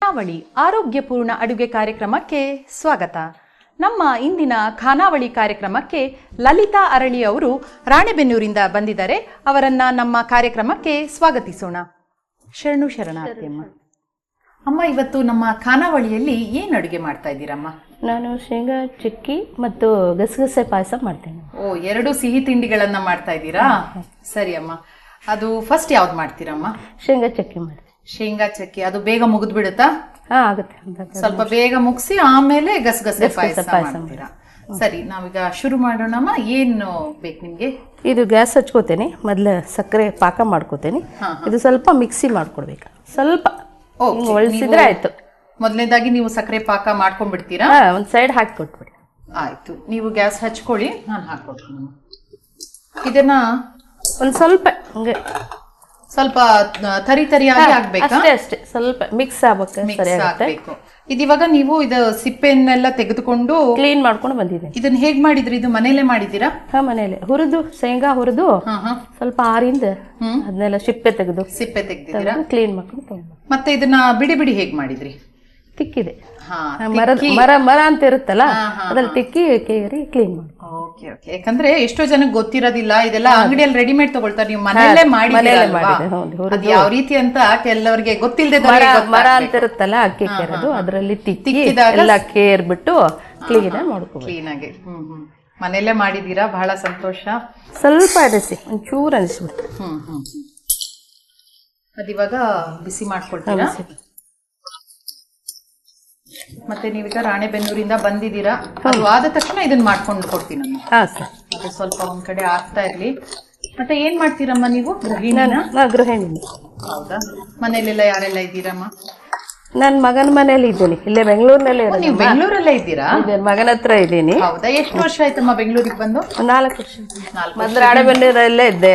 ಖಾನಾವಳಿ ಆರೋಗ್ಯಪೂರ್ಣ ಅಡುಗೆ ಕಾರ್ಯಕ್ರಮಕ್ಕೆ ಸ್ವಾಗತ. ನಮ್ಮ ಇಂದಿನ ಖಾನಾವಳಿ ಕಾರ್ಯಕ್ರಮಕ್ಕೆ ಲಲಿತಾ ಅರಳಿ ಅವರು ರಾಣೆಬೆನ್ನೂರಿಂದ ಬಂದಿದ್ದಾರೆ. ಅವರನ್ನ ನಮ್ಮ ಕಾರ್ಯಕ್ರಮಕ್ಕೆ ಸ್ವಾಗತಿಸೋಣ. ಶರಣು ಶರಣಾರ್ಥಿಯಮ್ಮ. ಅಮ್ಮ, ಇವತ್ತು ನಮ್ಮ ಖಾನಾವಳಿಯಲ್ಲಿ ಏನು ಅಡುಗೆ ಮಾಡ್ತಾ ಇದ್ದೀರಮ್ಮ? ನಾನು ಶೇಂಗಾ ಚಿಕ್ಕಿ ಮತ್ತು ಗಸಗಸೆ ಪಾಯಸ ಮಾಡ್ತೇನೆ. ಓ, ಎರಡು ಸಿಹಿ ತಿಂಡಿಗಳನ್ನ ಮಾಡ್ತಾ ಇದ್ದೀರಾ? ಸರಿ ಅಮ್ಮ. ಅದು ಫಸ್ಟ್ ಯಾವ್ದು ಮಾಡ್ತೀರಮ್ಮ? ಶೇಂಗಾ ಚಕ್ಕಿ ಮಾಡ್ತೀನಿ. ಶೇಂಗಾ ಚಕ್ಕಿ ಅದು ಬೇಗ ಮುಗಿದ್ ಬಿಡುತ್ತಾ? ಆಗುತ್ತೆ. ಸ್ವಲ್ಪ ಬೇಗ ಮುಗಿಸಿ ಆಮೇಲೆ ಗಸಗಸೆ ಪಾಯಸ ಮಾಡ್ತೀರಾ? ಸರಿ, ನಾವೀಗ ಶುರು ಮಾಡೋಣಮ್ಮ. ಏನು ಬೇಕು ನಿಮ್ಗೆ? ಇದು ಗ್ಯಾಸ್ ಹಚ್ಕೋತೇನೆ. ಮೊದಲು ಸಕ್ಕರೆ ಪಾಕ ಮಾಡ್ಕೋತೇನೆ. ಇದು ಸ್ವಲ್ಪ ಮಿಕ್ಸಿ ಮಾಡ್ಕೊಡ್ಬೇಕು. ಸ್ವಲ್ಪ ಒಳಸಿದ್ರೆ ಆಯ್ತು. ಮೊದಲನೇದಾಗಿ ನೀವು ಸಕ್ಕರೆ ಪಾಕ ಮಾಡ್ಕೊಂಡ್ಬಿಡ್ತೀರಾ? ಒಂದ್ ಸೈಡ್ ಹಾಕಿ ಕೊಟ್ಬಿಡಿ. ಆಯ್ತು, ನೀವು ಗ್ಯಾಸ್ ಹಚ್ಕೊಳ್ಳಿ, ನಾನು ಹಾಕೊಡ್ತೀನಿ. ಇದನ್ನ ಒಂದ್ ಸ್ವಲ್ಪ ಹಂಗೆ ಸ್ವಲ್ಪ ತರಿ ತರಿಯಾಗಿ ಆಗ್ಬೇಕಾ? ಅಷ್ಟೇ ಸ್ವಲ್ಪ ಮಿಕ್ಸ್ ಆಗ್ಬೇಕು. ಇದಿವಾಗ ನೀವು ಇದು ಸಿಪ್ಪೆನ್ನೆಲ್ಲ ತೆಗೆದುಕೊಂಡು ಕ್ಲೀನ್ ಮಾಡ್ಕೊಂಡು ಬಂದಿದ್ದೀನಿ. ಇದನ್ನ ಹೇಗ್ ಮಾಡಿದ್ರಿ? ಇದು ಮನೇಲೆ ಮಾಡಿದೀರಾ? ಮನೇಲೆ ಹುರಿದು ಶೇಂಗಾ ಹುರಿದು ಸ್ವಲ್ಪ ಆರಿಂದ ಅದನ್ನೆಲ್ಲ ಸಿಪ್ಪೆ ತೆಗೆದಿದ್ದೀರಾ? ಕ್ಲೀನ್ ಮಾಡ್ಕೊಂಡು ಮತ್ತೆ ಇದನ್ನ ಬಿಡಿ ಬಿಡಿ ಹೇಗ್ ಮಾಡಿದ್ರಿ? ತಿಕ್ಕಿದೆ. ಮರ ಅಂತ ಇರುತ್ತಲ್ಲ ಅದ್ರಲ್ಲಿ ತಿಕ್ಕಿ ಕೇರಿ ಕ್ಲೀನ್ ಮಾಡಿ. Okay okay. ಯಾಕಂದ್ರೆ ಎಷ್ಟೋ ಜನಕ್ಕೆ ಗೊತ್ತಿರೋದಿಲ್ಲ, ಇದೆಲ್ಲ ಅಂಗಡಿಯಲ್ಲಿ ರೆಡಿಮೇಡ್ ತಗೊಳ್ತಾರೆ. ನೀವು ಮನೆಯಲ್ಲೇ ಮಾಡಿದ್ರೆ ಯಾವ ರೀತಿ ಅಂತ ಕೆಲವರಿಗೆ ಗೊತ್ತಿಲ್ಲದೆ ಮರ ಅಂತ ಇರುತ್ತಲ್ಲ ಅಕ್ಕಿ ಕೇರೋದು, ಅದ್ರಲ್ಲಿ ತಿಕ್ಕಿ ಎಲ್ಲ ಕೇರ್ಬಿಟ್ಟು ಕ್ಲೀನ್ ಮಾಡ್ಕೊ. ಕ್ಲೀನ್ ಆಗಿ ಮನೆಯಲ್ಲೇ ಮಾಡಿದೀರಾ? ಬಹಳ ಸಂತೋಷ. ಸ್ವಲ್ಪ ಅನಿಸಿ ಒಂಚೂರು ಅನಿಸ್ಬಿಡ್ತು. ಅದಿವಾಗ ಬಿಸಿ ಮಾಡ್ಕೊಳ್ತೀರಾ? ಮತ್ತೆ ನೀವೀಗ ರಾಣೆಬೆನ್ನೂರಿಂದ ಬಂದಿದ್ದೀರಾ, ಅದು ಆದ ತಕ್ಷಣ ಇದನ್ನ ಮಾಡ್ಕೊಂಡು ಕೊಡ್ತೀನಿ ನಾನು. ಅದು ಸ್ವಲ್ಪ ಒಂದ್ ಕಡೆ ಆಗ್ತಾ ಇರ್ಲಿ. ಮತ್ತೆ ಏನ್ ಮಾಡ್ತೀರಮ್ಮ ನೀವು? ಗೃಹಿಣಿ. ಹೌದಾ? ಮನೇಲೆಲ್ಲ ಯಾರೆಲ್ಲ ಇದ್ದೀರಮ್ಮ? ನನ್ ಮಗನ ಮನೇಲಿ ಇದ್ದೀನಿ, ಇಲ್ಲೇ ಬೆಂಗಳೂರಿನಲ್ಲೇ. ನೀವು ಬೆಂಗಳೂರಲ್ಲೇ ಇದ್ದೀರಾ? ಮಗನ ಹತ್ರ ಇದ್ದೀನಿ. ಹೌದಾ? ಎಷ್ಟು ವರ್ಷ ಆಯ್ತಮ್ಮ ಬೆಂಗಳೂರಿಗೆ ಬಂದು? 4 ವರ್ಷ. ಮೊದಲು ರಾಣೆಬೆನ್ನೂರಲ್ಲೇ ಇದ್ದೆ.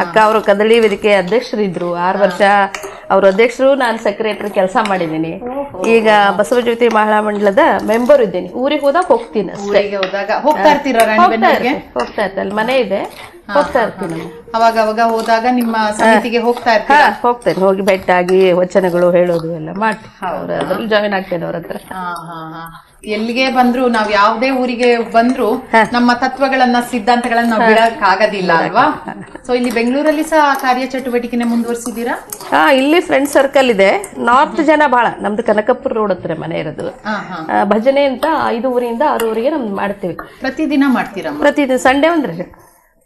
ಅಕ್ಕ ಅವರು ಕದಳಿ ವೇದಿಕೆ ಅಧ್ಯಕ್ಷರು ಇದ್ರು 6 ವರ್ಷ. ಅವ್ರ ಅಧ್ಯಕ್ಷರು, ನಾನು ಸೆಕ್ರೆಟರಿ ಕೆಲಸ ಮಾಡಿದ್ದೀನಿ. ಈಗ ಬಸವಜ್ಯೋತಿ ಮಹಿಳಾ ಮಂಡಲದ ಮೆಂಬರ್ ಇದ್ದೀನಿ. ಊರಿಗೆ ಹೋದಾಗ ಹೋಗ್ತೀನಿ ಅಷ್ಟೇ. ಹೋಗ್ತಾ ಇರ್ತೀರಾ? ಹೋಗ್ತಾ ಇರ್ತಾರೆ, ಅಲ್ಲಿ ಮನೆ ಇದೆ, ಹೋಗ್ತಾ ಇರ್ತೀನಿ. ಅವಾಗ ಅವಾಗ ಹೋದಾಗ ನಿಮ್ಮ ಸಮಿತಿಗೆ ಹೋಗ್ತಾ ಇರ್ತೀರಾ? ಹೋಗ್ತೇನೆ, ಹೋಗಿ ಭೇಟಿಯಾಗಿ ವಚನಗಳು ಹೇಳೋದು ಎಲ್ಲ ಮಾಡ್ತೀನಿ. ಅದ್ರಲ್ಲಿ ಜಾಯಿನ್ ಆಗ್ತೇನೆ ಅವ್ರ ಹತ್ರ. ಎಲ್ಲಿಗೆ ಬಂದ್ರು, ನಾವ್ ಯಾವ್ದೇ ಊರಿಗೆ ಬಂದ್ರು ನಮ್ಮ ತತ್ವಗಳನ್ನ ಸಿದ್ಧಾಂತಗಳನ್ನ ನಾವು ಬಿಡಕ್ ಆಗೋದಿಲ್ಲ ಅಲ್ವಾ? ಸೊ ಇಲ್ಲಿ ಬೆಂಗಳೂರಲ್ಲಿ ಸಹ ಕಾರ್ಯ ಚಟುವಟಿಕೆನೆ ಮುಂದುವರಿಸಿದೀರಾ? ಇಲ್ಲಿ ಫ್ರೆಂಡ್ ಸರ್ಕಲ್ ಇದೆ. ನಾರ್ತ್ ಜನ ಬಹಳ. ನಮ್ದು ಕನಕಪುರ ರೋಡ್ ಹತ್ರ ಮನೆ ಇರೋದು. ಭಜನೆ ಅಂತ 5 ಊರಿಂದ 6 ಊರಿಗೆ ನಮ್ದು ಮಾಡ್ತೀವಿ. ಪ್ರತಿದಿನ ಮಾಡ್ತೀರಾ? ಪ್ರತಿದಿನ ಸಂಡೇ ಅಂದ್ರೆ.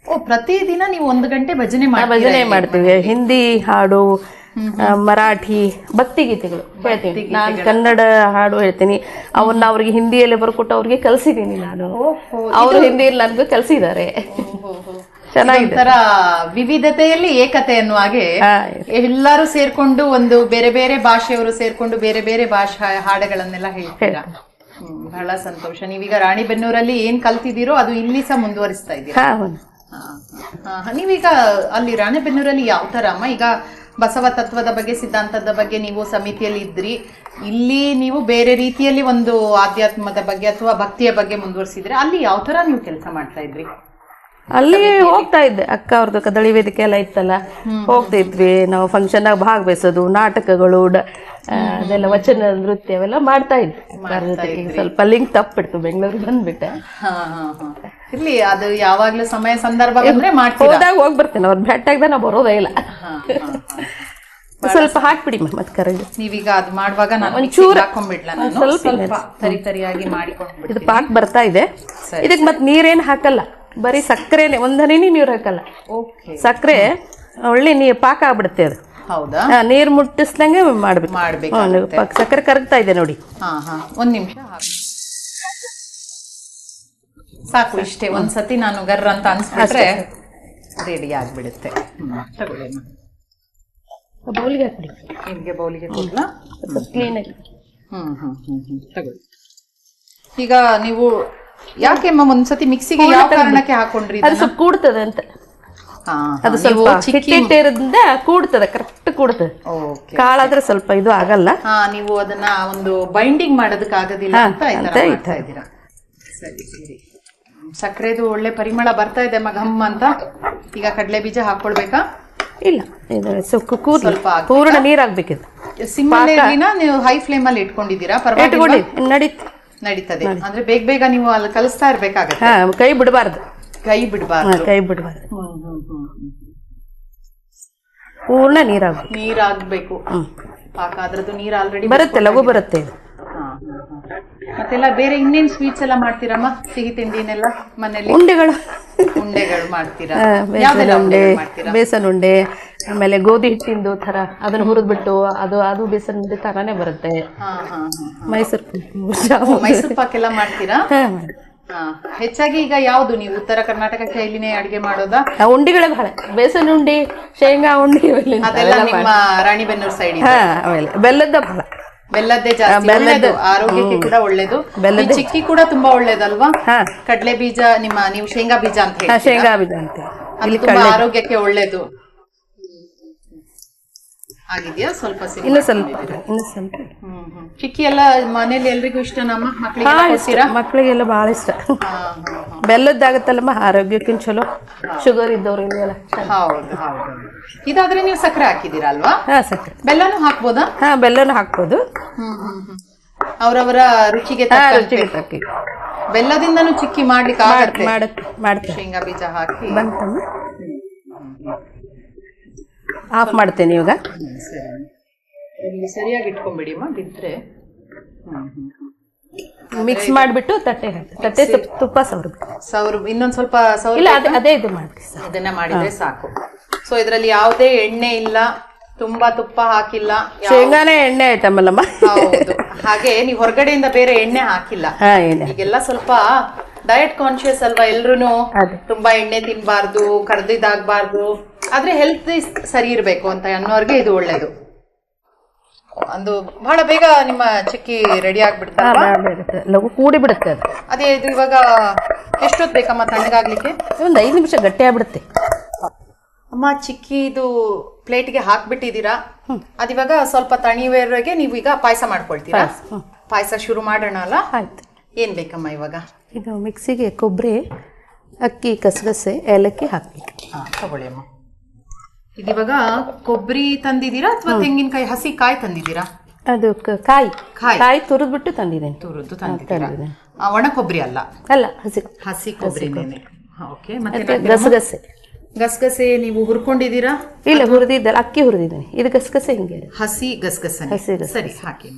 ಓ, ಪ್ರತಿದಿನ ನೀವು 1 ಗಂಟೆ ಭಜನೆ ಮಾಡ್ತೀವಿ. ಹಿಂದಿ ಹಾಡು, ಮರಾಠಿ ಭಕ್ತಿ ಗೀತೆಗಳು ಹೇಳ್ತೀನಿ. ನಾನು ಕನ್ನಡ ಹಾಡು ಹೇಳ್ತೀನಿ. ಅವನ್ನ ಅವ್ರಿಗೆ ಹಿಂದಿಯಲ್ಲಿ ಬರ್ಕೊಟ್ಟು ಅವ್ರಿಗೆ ಕಲ್ಸಿದ್ದೀನಿ ನಾನು. ಅವರು ಹಿಂದಿಯಲ್ಲಿ ನನ್ಗೂ ಕಲ್ಸಿದ್ದಾರೆ. ಚೆನ್ನಾಗಿ ವಿವಿಧತೆಯಲ್ಲಿ ಏಕತೆ ಅನ್ನುವ ಹಾಗೆ ಎಲ್ಲರೂ ಸೇರ್ಕೊಂಡು ಒಂದು ಬೇರೆ ಬೇರೆ ಭಾಷೆಯವರು ಸೇರ್ಕೊಂಡು ಬೇರೆ ಬೇರೆ ಭಾಷಾ ಹಾಡುಗಳನ್ನೆಲ್ಲ ಹೇಳ್ತೀರಾ. ಬಹಳ ಸಂತೋಷ. ನೀವೀಗ ರಾಣಿಬೆನ್ನೂರಲ್ಲಿ ಏನ್ ಕಲ್ತಿದ್ದೀರೋ ಅದು ಇಲ್ಲಿ ಸಹ ಮುಂದುವರಿಸ್ತಾ ಇದ್ದೀರಾ? ನೀವೀಗ ಅಲ್ಲಿ ರಾಣಿಬೆನ್ನೂರಲ್ಲಿ ಯಾವ ತರ ಅಮ್ಮ? ಈಗ ಬಸವ ತತ್ವದ ಬಗ್ಗೆ, ಸಿದ್ಧಾಂತದ ಬಗ್ಗೆ ನೀವು ಸಮಿತಿಯಲ್ಲಿ ಇದ್ರಿ. ಇಲ್ಲಿ ನೀವು ಬೇರೆ ರೀತಿಯಲ್ಲಿ ಒಂದು ಆಧ್ಯಾತ್ಮದ ಬಗ್ಗೆ ಅಥವಾ ಭಕ್ತಿಯ ಬಗ್ಗೆ ಮುಂದುವರಿಸಿದ್ರೆ, ಅಲ್ಲಿ ಯಾವ ತರ ನೀವು ಕೆಲಸ ಮಾಡ್ತಾ ಇದ್ರಿ? ಅಲ್ಲಿ ಹೋಗ್ತಾ ಇದ್ದೆ. ಅಕ್ಕ ಅವ್ರದ್ದು ಕದಳಿ ವೇದಿಕೆ ಎಲ್ಲ ಇತ್ತಲ್ಲ, ಹೋಗ್ತಾ ಇದ್ವಿ ನಾವು. ಫಂಕ್ಷನ್ ಆಗ ಭಾಗವಹಿಸೋದು, ನಾಟಕಗಳು, ಅದೆಲ್ಲ ವಚನ ನೃತ್ಯ ಅವೆಲ್ಲ ಮಾಡ್ತಾ ಇದ್ವಿ. ಸ್ವಲ್ಪ ಲಿಂಕ್ ತಪ್ಪಿಡ್ತು, ಬೆಂಗಳೂರಿಗೆ ಬಂದ್ಬಿಟ್ಟೆ. ಇಲ್ಲಿ ಅದು ಯಾವಾಗ್ಲೂ ಸಮಯ ಸಂದರ್ಭ ಬಂದ್ರೆ ಹೋದಾಗ ಹೋಗಿ ಬರ್ತೇನೆ. ಅವ್ರ ಭೇಟಿಯಾಗ್ದ ನಾವು ಬರೋದೇ ಇಲ್ಲ. ಸ್ವಲ್ಪ ಹಾಕ್ಬಿಡಿ ಮತ್ತೆ ಕರಗಿ. ನೀವೀಗ ಅದು ಮಾಡುವಾಗ ನಾನು ಒಂಚೂರು ಹಾಕೊಂಡ್ಬಿಡ್ಲ, ಸ್ವಲ್ಪ ತರಿ ತರಿಯಾಗಿ ಮಾಡಿಕೊಂಡು. ಇದು ಪಾಕ್ ಬರ್ತಾ ಇದೆ. ಇದಕ್ಕೆ ಮತ್ತೆ ನೀರೇನು ಹಾಕಲ್ಲ, ಬರೀ ಸಕ್ಕರೆನೆ. 1 ಹನಿ ನೀರು ಹಾಕಲ್ಲ. ಸಕ್ಕರೆ ಒಳ್ಳೆ ನೀರು ಪಾಕ ಆಗ್ಬಿಡುತ್ತೆ ಅದು. ಹೌದಾ? ನೀರು ಮುಟ್ಟಿಸ್ದಂಗೆ ಮಾಡ್ಬೇಕು. ಸಕ್ಕರೆ ಕರಗ್ತಾ ಇದೆ ನೋಡಿ. 1 ನಿಮಿಷ ಸಾಕು. ಇಷ್ಟೇ. ಒಂದ್ಸತಿ ನಾನು ಗರ್ರ ಅಂತ ಅನ್ಸ್ಬಿಟ್ರೆ ರೆಡಿ ಆಗ್ಬಿಡುತ್ತೆ. ತಗೊಳ್ಳಿ, ಬೌಲಿಗೆ ಹಾಕ್ಬಿಡಿ. ನಿಮ್ಗೆ ಬೌಲಿಗೆ ಕೊಡ್ಲಾ? ಕ್ಲೀನಾಗಿ. ತಗೊಳ್ಳಿ. ಈಗ ನೀವು ಯಾಕೆಮ್ಮ ಒಂದ್ಸತಿ ಮಿಕ್ಸಿಗೆ ಯಾವ ಕಾರಣಕ್ಕೆ ಹಾಕೊಂಡ್ರಿ? ಅದು ಸ್ವಲ್ಪ ಕೂಡ್ತದೆ ಅಂತ. ಅದು ಸ್ವಲ್ಪ ಹಿಟ್ಟಿರೋದ್ರಿಂದ ಕೂಡ್ತದೆ, ಕರೆಕ್ಟ್ ಕೂಡ್ತದೆ. ಕಾಳಾದ್ರೆ ಸ್ವಲ್ಪ ಇದು ಆಗಲ್ಲ. ನೀವು ಅದನ್ನ ಒಂದು ಬೈಂಡಿಂಗ್ ಮಾಡೋದಕ್ಕೆ ಆಗೋದಿಲ್ಲ ಅಂತ ಇಡ್ತಾ ಇದ್ದೀರಾ. ಸರಿ ಸರಿ. ಸಕ್ಕರೆದು ಒಳ್ಳೆ ಪರಿಮಳ ಬರ್ತಾ ಇದೆ ಘಮ್ ಅಂತ. ಈಗ ಕಡಲೆ ಬೀಜ ಹಾಕೊಳ್ಬೇಕಾ? ಇಲ್ಲ, ಇದು ಸ್ವಲ್ಪ ಪೂರ್ಣ ನೀರಾಗಬೇಕಿದೆ. ಸಿಮ್ಮಲ್ಲಿ ನೀವು ಹೈ ಫ್ಲೇಮ್ ಅಲ್ಲಿ ಇಟ್ಕೊಂಡಿದ್ದೀರಾ? ಪರವಾಗಿಲ್ಲ, ನಡೀತದೆ. ಅಂದ್ರೆ ಬೇಗ ಬೇಗ ನೀವು ಅಲ್ಲಿ ಕಲಿಸ್ತಾ ಇರ್ಬೇಕಾಗತ್ತೆ. ಕೈ ಬಿಡಬಾರ್ದು. ಕೈ ಬಿಡಬಾರ್ದು. ಪೂರ್ಣ ನೀರಾಗ್ಬೇಕು. ಪಾಕ ಅದ್ರದ್ದು ನೀರು ಆಲ್ರೆಡಿ ಬರುತ್ತೆ, ಲಘು ಬರುತ್ತೆ. ಮತ್ತೆಲ್ಲ ಬೇರೆ ಇನ್ನೇನ್ ಸ್ವೀಟ್ಸ್ ಎಲ್ಲ ಮಾಡ್ತೀರಮ್ಮ? ಸಿಹಿ ತಿಂಡಿನೆಲ್ಲ ಮನೇಲಿ ಉಂಡೆಗಳು ಮಾಡ್ತೀರಾ? ಬೇಸನ್ ಉಂಡೆ, ಆಮೇಲೆ ಗೋಧಿ ಹಿಟ್ಟಿಂದು ತರ ಅದನ್ನ ಹುರಿದ್ಬಿಟ್ಟು ಅದು ಬೇಸನ್ ಉಂಡೆ ತರಾನೇ ಬರುತ್ತೆ. ಮೈಸೂರು ಪಾಕ್ ಎಲ್ಲ ಮಾಡ್ತೀರಾ? ಹೆಚ್ಚಾಗಿ ಈಗ ಯಾವ್ದು ನೀವು ಉತ್ತರ ಕರ್ನಾಟಕ ಶೈಲಿನೇ ಅಡಿಗೆ ಮಾಡೋದಾ? ಉಂಡಿಗಳೇ ಬಹಳ, ಬೇಸನ್ ಉಂಡಿ, ಶೇಂಗಾ ಉಂಡಿ ಅದೆಲ್ಲ ನಿಮ್ಮ ರಾಣಿಬೆನ್ನೂರು ಸೈಡ್ ಬೆಲ್ಲದ ಬಹಳ. ಬೆಲ್ಲದ್ದೇ ಜಾಸ್ತಿ ಒಳ್ಳೇದು, ಆರೋಗ್ಯಕ್ಕೆ ಕೂಡ ಒಳ್ಳೇದು. ಚಿಕ್ಕಿ ಕೂಡ ತುಂಬಾ ಒಳ್ಳೇದಲ್ವಾ? ಕಡಲೆ ಬೀಜ ನೀವು ಶೇಂಗಾ ಬೀಜ ಅಂತ ಹೇಳಿ, ಶೇಂಗಾ ಬೀಜ ಅಂತ ಅದು ತುಂಬಾ ಆರೋಗ್ಯಕ್ಕೆ ಒಳ್ಳೇದು. ಆಗಿದ್ಯಾ? ಸ್ವಲ್ಪ ಇನ್ನು ಸ್ವಲ್ಪ. ಚಿಕ್ಕಿ ಎಲ್ಲ ಮನೇಲಿ ಎಲ್ರಿಗೂ ಇಷ್ಟ? ನಮ್ಮ ಮಕ್ಕಳಿಗೆಲ್ಲ ಬಹಳ ಇಷ್ಟ. ಬೆಲ್ಲದ್ದಾಗತ್ತಲ್ಲಮ್ಮ, ಆರೋಗ್ಯಕ್ಕೆ ಚಲೋ. ಶುಗರ್ ಇದ್ದವ್ರಿಗೆ ಎಲ್ಲ. ಹೌದು ಹೌದು. ಇದಾದ್ರೆ ನೀವು ಸಕ್ಕರೆ ಹಾಕಿದೀರಾ ಅಲ್ವಾ? ಸಕ್ಕರೆ. ಬೆಲ್ಲನೂ ಹಾಕ್ಬೋದಾ? ಬೆಲ್ಲನೂ ಹಾಕ್ಬೋದು. ಅವರವರ ರುಚಿಗೆ ತಕ್ಕಂತೆ. ಬೆಲ್ಲದಿಂದನೂ ಚಿಕ್ಕಿ ಮಾಡ್ಲಿಕ್ಕೆ ಮಾಡುತ್ತೆ. ಶೇಂಗಾ ಬೀಜ ಹಾಕಿ ಬಂತಮ್ಮ. ಆಫ್ ಮಾಡ್ತೇನೆ ಇವಾಗ. ಸರಿಯಾಗಿ ಇಟ್ಕೊಂಡ್ಬಿಡಿ ಅಮ್ಮ, ಬಿಟ್ರೆ ಮಿಕ್ಸ್ ಮಾಡಿಬಿಟ್ಟು ತಟ್ಟೆ ಸ್ವಲ್ಪ ತುಪ್ಪ ಸೌರು ಇನ್ನೊಂದ್ ಸ್ವಲ್ಪ ಇಲ್ಲ, ಅದೇ ಇದು ಮಾಡಿ ಅದನ್ನ ಮಾಡಿದ್ರೆ ಸಾಕು. ಸೊ ಇದ್ರಲ್ಲಿ ಯಾವುದೇ ಎಣ್ಣೆ ಇಲ್ಲ, ತುಂಬಾ ತುಪ್ಪ ಹಾಕಿಲ್ಲ, ಶೇಂಗಾನೇ ಎಣ್ಣೆ ಐಟಮಲ್ಲಮ್ಮ. ಹೌದು. ಹಾಗೆ ನೀವು ಹೊರಗಡೆಯಿಂದ ಬೇರೆ ಎಣ್ಣೆ ಹಾಕಿಲ್ಲ. ಈಗೆಲ್ಲ ಸ್ವಲ್ಪ ಡಯಟ್ ಕಾನ್ಶಿಯಸ್ ಅಲ್ವಾ ಎಲ್ರು, ತುಂಬಾ ಎಣ್ಣೆ ತಿನ್ಬಾರ್ದು, ಕರ್ದಿದ್ದಾಗಬಾರ್ದು, ಆದ್ರೆ ಹೆಲ್ತ್ ಸರಿ ಇರ್ಬೇಕು ಅಂತ ಅನ್ನೋರ್ಗೆ ಇದು ಒಳ್ಳೇದು. ಒಂದು ಬಹಳ ಬೇಗ ನಿಮ್ಮ ಚಿಕ್ಕಿ ರೆಡಿ ಆಗ್ಬಿಡ್ತಾರೆ, ಲಘು ಕೂಡಿ ಬಿಡುತ್ತೆ ಅದು. ಅದೇ ಇದು ಇವಾಗ ಎಷ್ಟೊತ್ತು ಬೇಕಮ್ಮ ತಣ್ಣಗಾಗ್ಲಿಕ್ಕೆ? ಒಂದು 5 ನಿಮಿಷ ಗಟ್ಟಿ ಆಗ್ಬಿಡುತ್ತೆ ಅಮ್ಮ. ಚಿಕ್ಕಿ ಇದು ಪ್ಲೇಟ್ಗೆ ಹಾಕ್ಬಿಟ್ಟಿದ್ದೀರಾ, ಅದಿವಾಗ ಸ್ವಲ್ಪ ತಣಿವರೆಗೆ ನೀವು ಈಗ ಪಾಯಸ ಮಾಡ್ಕೊಳ್ತೀರಾ? ಪಾಯಸ ಶುರು ಮಾಡೋಣ ಅಲ್ಲ? ಆಯ್ತು. ಏನ್ ಬೇಕಮ್ಮ ಇವಾಗ? ಇದು ಮಿಕ್ಸಿಗೆ ಕೊಬ್ಬರಿ, ಅಕ್ಕಿ, ಗಸಗಸೆ, ಏಲಕ್ಕಿ ಹಾಕ್ಬೇಕು. ತಗೊಳ್ಳಿ ಅಮ್ಮ. ಇದಿವಾಗ ಕೊಬ್ಬರಿ ತಂದಿದ್ದೀರಾ ಅಥವಾ ತೆಂಗಿನಕಾಯಿ ಹಸಿ ಕಾಯಿ ತಂದಿದ್ದೀರಾ? ಅದು ಕಾಯಿ ತುರಿದ್ಬಿಟ್ಟು ತಂದಿದ್ದೇನೆ. ತುರಿದು ತಂದಿದ್ದೀರಾ? ಒಣ ಕೊಬ್ಬರಿ ಅಲ್ಲ? ಅಲ್ಲ, ಹಸಿ ಕೊಬ್ಬರಿನೇನೆ. ಓಕೆ. ಮತ್ತೆ ಗಸಗಸೆ ನೀವು ಹುರ್ಕೊಂಡಿದ್ದೀರಾ? ಇಲ್ಲ, ಹುರಿದಿದ್ದಲ್ಲ, ಅಕ್ಕಿ ಹುರಿದಿದ್ದೇನೆ. ಇದು ಗಸಗಸೆ ಹಿಂಗೆ ಹಸಿ ಗಸಗಸೆ. ಸರಿ, ಹಾಕಿ.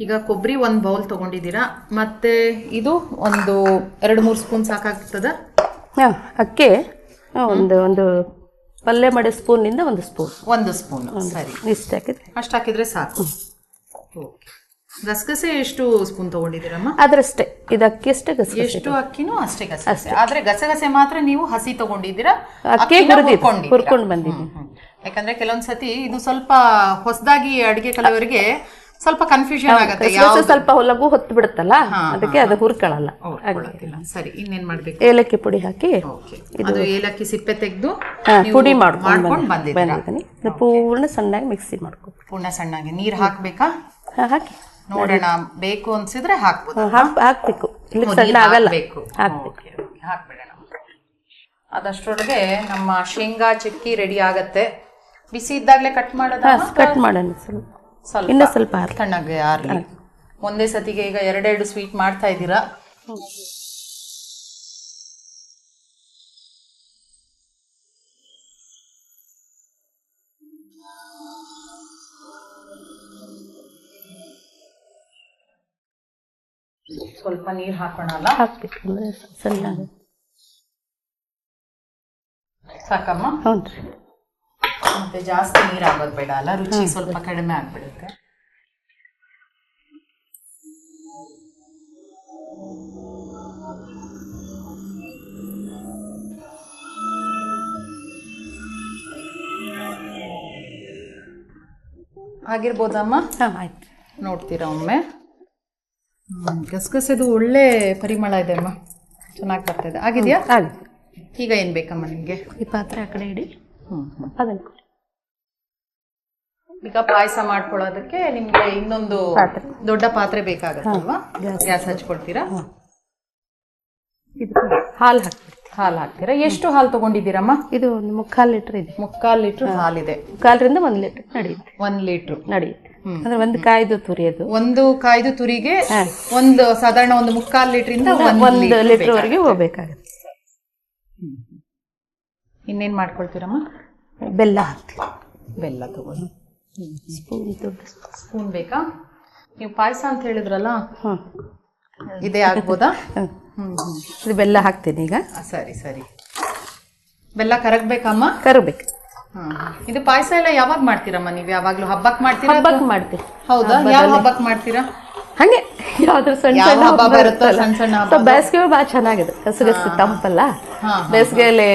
ಈಗ ಕೊಬ್ಬರಿ 1 ಬೌಲ್ ತಗೊಂಡಿದ್ದೀರಾ, ಮತ್ತೆ ಇದು ಒಂದು 2-3 ಸ್ಪೂನ್ ಸಾಕಾಗ್ತದ? ಅಕ್ಕಿ ಒಂದು ಪಲ್ಯ ಮಾಡೋ ಸ್ಪೂನಿಂದ 1 ಸ್ಪೂನ್. 1 ಸ್ಪೂನ್. ಸರಿ, ಇಷ್ಟು ಹಾಕಿದ್ರೆ ಅಷ್ಟು ಹಾಕಿದ್ರೆ ಸಾಕು. ಗಸಗಸೆ ಎಷ್ಟು ಸ್ಪೂನ್ ತಗೊಂಡಿದ್ದೀರಮ್ಮ? ಅದ್ರಷ್ಟೇ, ಇದು ಅಕ್ಕಿ ಅಷ್ಟೇ, ಗಸಗಸೆ ಎಷ್ಟು ಅಕ್ಕಿನೂ ಅಷ್ಟೇ ಗಸಗಸೆ. ಆದ್ರೆ ಗಸಗಸೆ ಮಾತ್ರ ನೀವು ಹಸಿ ತಗೊಂಡಿದ್ದೀರಾ? ಅಕ್ಕಿ ಹುರ್ಕೊಂಡು ಬಂದಿದ್ದೀನಿ. ಯಾಕಂದ್ರೆ ಕೆಲವೊಂದ್ಸತಿ ಇದು ಸ್ವಲ್ಪ ಹೊಸದಾಗಿ ಅಡಿಗೆ ಕಲಿಯೋರಿಗೆ ಸ್ವಲ್ಪ ಕನ್ಫ್ಯೂಷನ್ ಆಗುತ್ತೆ, ಸ್ವಲ್ಪ ಲಘು ಹೊತ್ತು ಬಿಡುತ್ತಲ್ಲ, ಅದಕ್ಕೆ ಅದು ಹುರ್ಕೊಳ್ಳಲ್ಲ. ಸರಿ, ಇನ್ನೇನ್ ಮಾಡ್ಬೇಕು? ಏಲಕ್ಕಿ ಪುಡಿ ಹಾಕಿ, ಇದು ಏಲಕ್ಕಿ ಸಿಪ್ಪೆ ತೆಗೆದು ಪುಡಿ ಮಾಡ್ಕೊಂಡು ಬಂದಿದ್ದೀನಿ. ಪೂರ್ಣ ಸಣ್ಣಾಗಿ ಮಿಕ್ಸಿ ಮಾಡ್ಕೊ. ಪೂರ್ಣ ಸಣ್ಣಾಗಿ ನೀರ್ ಹಾಕ್ಬೇಕಾ? ಹಾಕಿ ನೋಡೋಣ, ಬೇಕು ಅನ್ಸಿದ್ರೆ ಹಾಕ್ಬೋದು. ಹಾಕ್ಬೇಕು, ಇಲ್ಲಿ ಸಣ್ಣ ಆಗಲ್ಲ, ಹಾಕ್ಬಿಡೋಣ. ಅದಷ್ಟರೊಳಗೆ ನಮ್ಮ ಶೇಂಗಾ ಚಿಕ್ಕಿ ರೆಡಿ ಆಗತ್ತೆ. ಬಿಸಿ ಇದ್ದಾಗಲೇ ಕಟ್ ಮಾಡೋಣ. ಇನ್ನು ಸ್ವಲ್ಪ ತಣ್ಣಗೆ ಆರ್ಲಿ. ಒಂದೇ ಸತಿಗೆ ಈಗ 2 ಸ್ವೀಟ್ ಮಾಡ್ತಾ ಇದ್ದೀರಾ? ಸ್ವಲ್ಪ ನೀರು ಹಾಕೋಣ ಅಲ್ಲ? ಸಾಕಮ್ಮ? ಹೌದ್ರಿ. ಮತ್ತೆ ಜಾಸ್ತಿ ನೀರು ಆಗೋದು ಬೇಡ ಅಲ್ಲ, ರುಚಿ ಸ್ವಲ್ಪ ಕಡಿಮೆ ಆಗ್ಬಿಡುತ್ತೆ. ಆಗಿರ್ಬೋದಮ್ಮ? ಆಯ್ತು. ನೋಡ್ತೀರಾ ಒಮ್ಮೆ? ಗಸಗಸೆದು ಒಳ್ಳೆ ಪರಿಮಳ ಇದೆ ಅಮ್ಮ, ಚೆನ್ನಾಗಿ ಬರ್ತಿದೆ. ಆಗಿದೆಯಾ? ಈಗ ಏನ್ ಬೇಕಮ್ಮ ನಿಮ್ಗೆ? ಈ ಪಾತ್ರೆ ಆ ಕಡೆ ಇಡಿ. ಈಗ ಪಾಯಸ ಮಾಡ್ಕೊಳ್ಳೋದಕ್ಕೆ ನಿಮ್ಗೆ ಇನ್ನೊಂದು ದೊಡ್ಡ ಪಾತ್ರೆ ಬೇಕಾಗತ್ತಲ್ವಾ? ಗ್ಯಾಸ್ ಹಚ್ಕೊಳ್ತೀರಾ? ಹಾಲು ಹಾಲು ಹಾಕ್ತೀರಾ? ಎಷ್ಟು ಹಾಲು ತಗೊಂಡಿದ್ದೀರಮ್ಮ? ಇದು ಒಂದು 3/4 ಲೀಟರ್ ಇದೆ. 3/4 ಲೀಟರ್ ಹಾಲಿದೆ. 3/4ರಿಂದ 1 ಲೀಟರ್ ನಡೆಯುತ್ತೆ. 1 ಲೀಟರ್ ನಡೆಯುತ್ತೆ. ಅಂದ್ರೆ ಒಂದು ಕಾಯ್ದು ತುರಿಯೋದು. ಒಂದು ಕಾಯ್ದು ತುರಿಗೆ ಒಂದು ಸಾಧಾರಣ ಒಂದು 3/4 ಲೀಟರ್ 1 ಲೀಟರ್ ವರೆಗೆ ಹೋಗ್ಬೇಕಾಗುತ್ತೆ. ಇನ್ನೇನ್ ಮಾಡ್ಕೊಳ್ತೀರಮ್ಮ? ಬೆಲ್ಲ ಹಾಕ್ತೀವಿ. ಬೆಲ್ಲ ತಗೊಂಡು ದೊಡ್ಡ ಸ್ಪೂನ್ ಬೇಕಾ? ನೀವು ಪಾಯಸ ಅಂತ ಹೇಳಿದ್ರಲ್ಲ, ಇದೇ ಆಗ್ಬೋದಾ? ಇದು ಬೆಲ್ಲ ಹಾಕ್ತೀನಿ ಈಗ. ಸರಿ ಸರಿ. ಬೆಲ್ಲ ಕರಗ್ಬೇಕಮ್ಮ? ಕರಬೇಕು. ಇದು ಪಾಯಸ ಎಲ್ಲ ಯಾವಾಗ ಮಾಡ್ತೀರಮ್ಮ ನೀವು? ಯಾವಾಗ್ಲೂ ಹಬ್ಬಕ್ಕೆ ಮಾಡ್ತೀರಾ? ಹಬ್ಬಕ್ಕೆ ಮಾಡ್ತೀವಿ. ಹೌದಾ? ಯಾವ ಹಬ್ಬಕ್ಕೆ ಮಾಡ್ತೀರಾ? ಹಂಗೆ ಯಾವ್ದ್ರ ಸಣ್ಣ ಯಾವ ಹಬ್ಬ ಬರುತ್ತೋ ಸಣ್ಣ ಸಣ್ಣ ಹಬ್ಬ. ಬೇಸಿಗೆ ಭಾಳ ಚೆನ್ನಾಗಿದೆ. ಗಸಗಸೆ ತಂಪಲ್ಲ, ಬೇಸಿಗೆಯಲ್ಲಿ